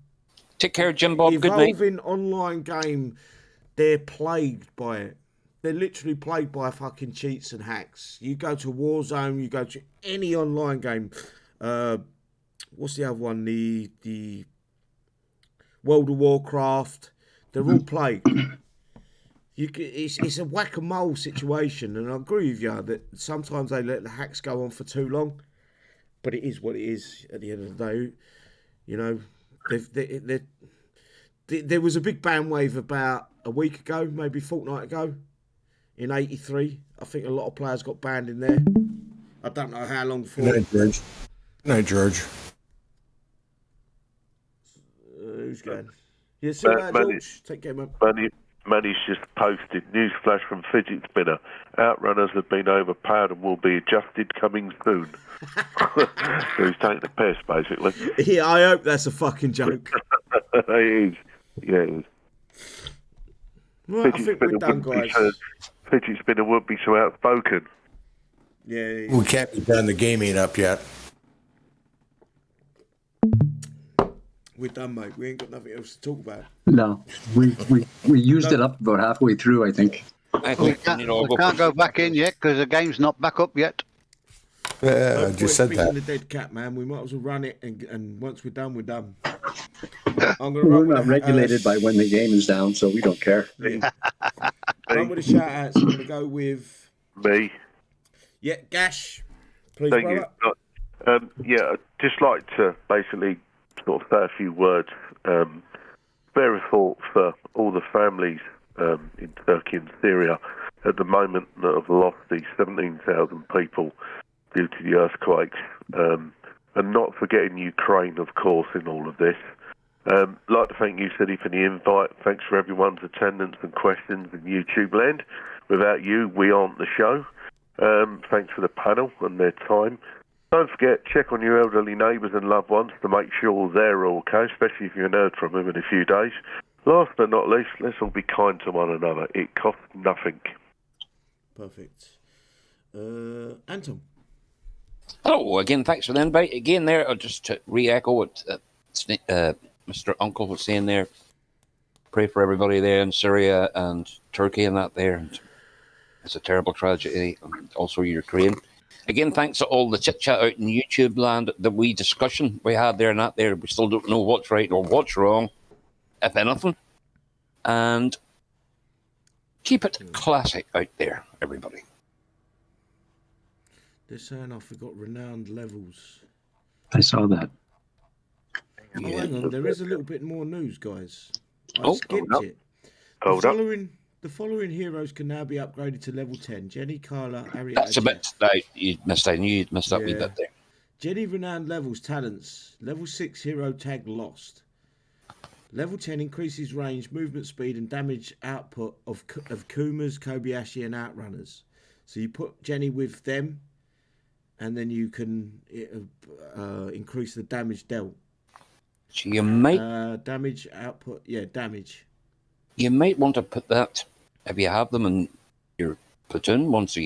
[SPEAKER 3] Take care, Jim Bob. Good night.
[SPEAKER 1] Evolving online game, they're plagued by it. They're literally plagued by fucking cheats and hacks. You go to Warzone, you go to any online game. What's the other one? The World of Warcraft. They're all plagued. It's a whack-a-mole situation, and I agree with you that sometimes they let the hacks go on for too long. But it is what it is at the end of the day. You know, there was a big ban wave about a week ago, maybe a fortnight ago, in 83. I think a lot of players got banned in there. I don't know how long for.
[SPEAKER 6] Good night, George. Good night, George.
[SPEAKER 1] Who's going? Yeah, see you later, George. Take care, man.
[SPEAKER 5] Manny's just posted, newsflash from Fidget Spinner. Outrunners have been overpowered and will be adjusted coming soon. So he's taking the piss, basically.
[SPEAKER 1] Yeah, I hope that's a fucking joke.
[SPEAKER 5] It is. Yeah, it is.
[SPEAKER 1] Well, I think we're done, guys.
[SPEAKER 5] Fidget Spinner wouldn't be so outspoken.
[SPEAKER 1] Yeah.
[SPEAKER 6] We can't be done. The game ain't up yet.
[SPEAKER 1] We're done, mate. We ain't got nothing else to talk about.
[SPEAKER 4] No, we used it up about halfway through, I think.
[SPEAKER 3] I think
[SPEAKER 2] we can't go back in yet because the game's not back up yet.
[SPEAKER 6] Yeah, I just said that.
[SPEAKER 1] The dead cat, man. We might as well run it, and once we're done, we're done.
[SPEAKER 4] We're not regulated by when the game is down, so we don't care.
[SPEAKER 1] Yeah. Run with the shout outs. I'm going to go with
[SPEAKER 5] me.
[SPEAKER 1] Yeah, Gash. Please,
[SPEAKER 5] thank
[SPEAKER 1] brother.
[SPEAKER 5] you. Yeah, I'd just like to basically sort of say a few words. Spare a thought for all the families in Turkey and Syria at the moment that have lost these 17,000 people due to the earthquakes, and not forgetting Ukraine, of course, in all of this. Like to thank you, City, for the invite. Thanks for everyone's attendance and questions in YouTube land. Without you, we aren't the show. Thanks for the panel and their time. Don't forget, check on your elderly neighbours and loved ones to make sure they're okay, especially if you haven't heard from them in a few days. Last but not least, let's all be kind to one another. It costs nothing.
[SPEAKER 1] Perfect. Anton.
[SPEAKER 3] Hello again. Thanks for the invite. Again, there, just to re-echo what Mr. Uncle was saying there. Pray for everybody there in Syria and Turkey and that there. And it's a terrible tragedy. And also Ukraine. Again, thanks to all the chit-chat out in YouTube land, the wee discussion we had there and that there. We still don't know what's right or what's wrong, if anything. And keep it classic out there, everybody.
[SPEAKER 1] They're saying I forgot renowned levels.
[SPEAKER 4] I saw that.
[SPEAKER 1] Oh, hang on. There is a little bit more news, guys. I skipped it. The following heroes can now be upgraded to level 10. Jenny, Karl, Arietta.
[SPEAKER 3] That's a bit. You missed that. You missed that wee bit there.
[SPEAKER 1] Jenny renowned levels, talents. Level 6 hero tag lost. Level 10 increases range, movement speed, and damage output of Kumas, Kobayashi, and Outrunners. So you put Jenny with them, and then you can increase the damage dealt.
[SPEAKER 3] So you might
[SPEAKER 1] damage output. Yeah, damage.
[SPEAKER 3] You might want to put that if you have them in your platoon once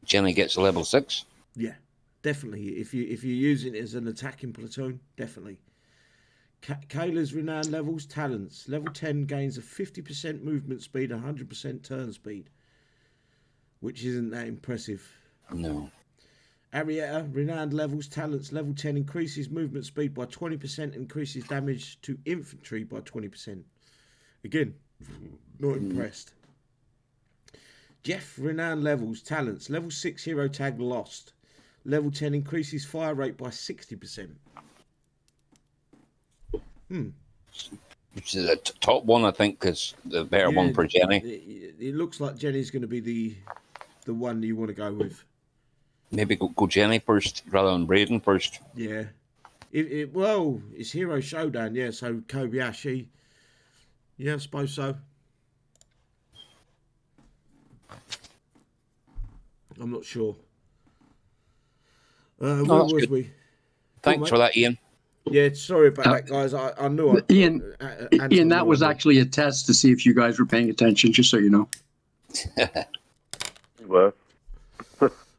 [SPEAKER 3] Jenny gets to level 6.
[SPEAKER 1] Yeah, definitely. If you're using it as an attacking platoon, definitely. Kayla's renowned levels, talents. Level 10 gains a 50% movement speed, 100% turn speed, which isn't that impressive.
[SPEAKER 3] No.
[SPEAKER 1] Arietta, renowned levels, talents. Level 10 increases movement speed by 20%, increases damage to infantry by 20%. Again, not impressed. Jeff, renowned levels, talents. Level 6 hero tag lost. Level 10 increases fire rate by 60%.
[SPEAKER 3] Which is the top one, I think, is the better one for Jenny.
[SPEAKER 1] It looks like Jenny's going to be the one you want to go with.
[SPEAKER 3] Maybe go Jenny first rather than Braden first.
[SPEAKER 1] Yeah. It's Hero Showdown, yeah, so Kobayashi. Yeah, I suppose so. I'm not sure. Where was
[SPEAKER 3] good.
[SPEAKER 1] we?
[SPEAKER 3] Thanks for that, Ian.
[SPEAKER 1] Yeah, sorry about that, guys. I knew
[SPEAKER 9] Ian, that was actually a test to see if you guys were paying attention, just so you know.
[SPEAKER 5] You were.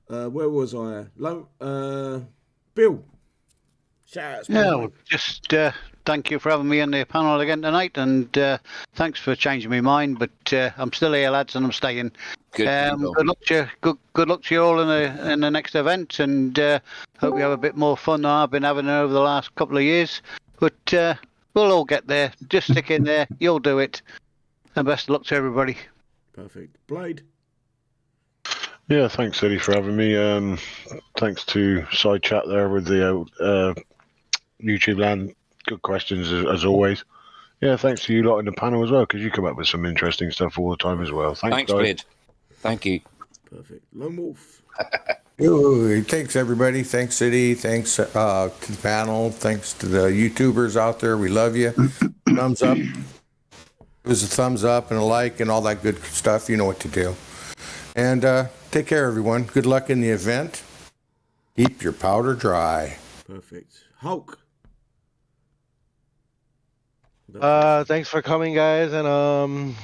[SPEAKER 1] Where was I? Bill. Shout out.
[SPEAKER 2] Yeah, well, just thank you for having me on the panel again tonight, and thanks for changing my mind. But I'm still here, lads, and I'm staying.
[SPEAKER 3] Good
[SPEAKER 2] luck to you. Good luck to you all in the next event, and hope you have a bit more fun than I've been having over the last couple of years. But we'll all get there. Just stick in there. You'll do it. And best of luck to everybody.
[SPEAKER 1] Perfect. Blade.
[SPEAKER 10] Yeah, thanks, Eddie, for having me. Thanks to Side Chat there with the YouTube land. Good questions, as always. Yeah, thanks to you lot in the panel as well, because you come up with some interesting stuff all the time as well. Thanks, guys.
[SPEAKER 3] Blade. Thank you.
[SPEAKER 1] Perfect. Lone Wolf.
[SPEAKER 6] Thanks, everybody. Thanks, Eddie. Thanks to the panel. Thanks to the YouTubers out there. We love you. Thumbs up. Give us a thumbs up and a like and all that good stuff. You know what to do. And take care, everyone. Good luck in the event. Keep your powder dry.
[SPEAKER 1] Perfect. Hulk.
[SPEAKER 7] Thanks for coming, guys, and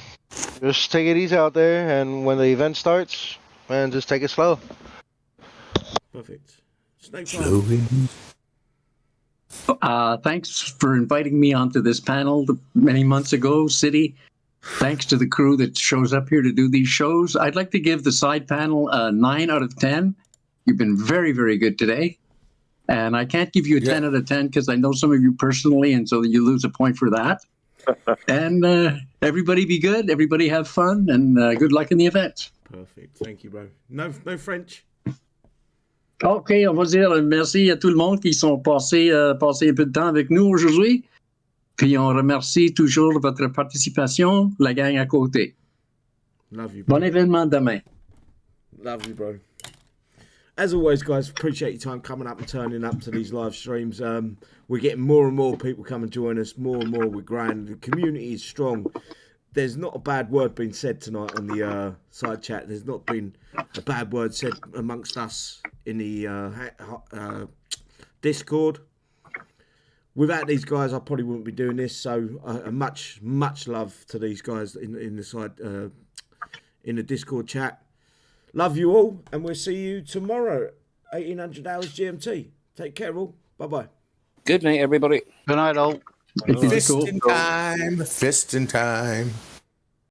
[SPEAKER 7] just take it easy out there. And when the event starts, man, just take it slow.
[SPEAKER 1] Perfect.
[SPEAKER 9] Thanks for inviting me onto this panel many months ago, City. Thanks to the crew that shows up here to do these shows. I'd like to give the side panel a 9 out of 10. You've been very, very good today. And I can't give you a 10 out of 10 because I know some of you personally, and so you lose a point for that. And everybody be good. Everybody have fun, and good luck in the event.
[SPEAKER 1] Perfect. Thank you, bro. No French.
[SPEAKER 9] OK, on va dire merci à tout le monde qui sont passés un peu de temps avec nous aujourd'hui. Puis on remercie toujours votre participation, la gang à côté.
[SPEAKER 1] Love you, bro.
[SPEAKER 9] Bon événement demain.
[SPEAKER 1] Love you, bro. As always, guys, appreciate your time coming up and turning up to these live streams. We're getting more and more people come and join us. More and more we're growing. The community is strong. There's not a bad word being said tonight on the side chat. There's not been a bad word said amongst us in the Discord. Without these guys, I probably wouldn't be doing this. So much love to these guys in the side in the Discord chat. Love you all, and we'll see you tomorrow, 1800 hours GMT. Take care, all. Bye-bye.
[SPEAKER 3] Good night, everybody.
[SPEAKER 2] Good night, all.
[SPEAKER 6] Fist in time. Fist in time.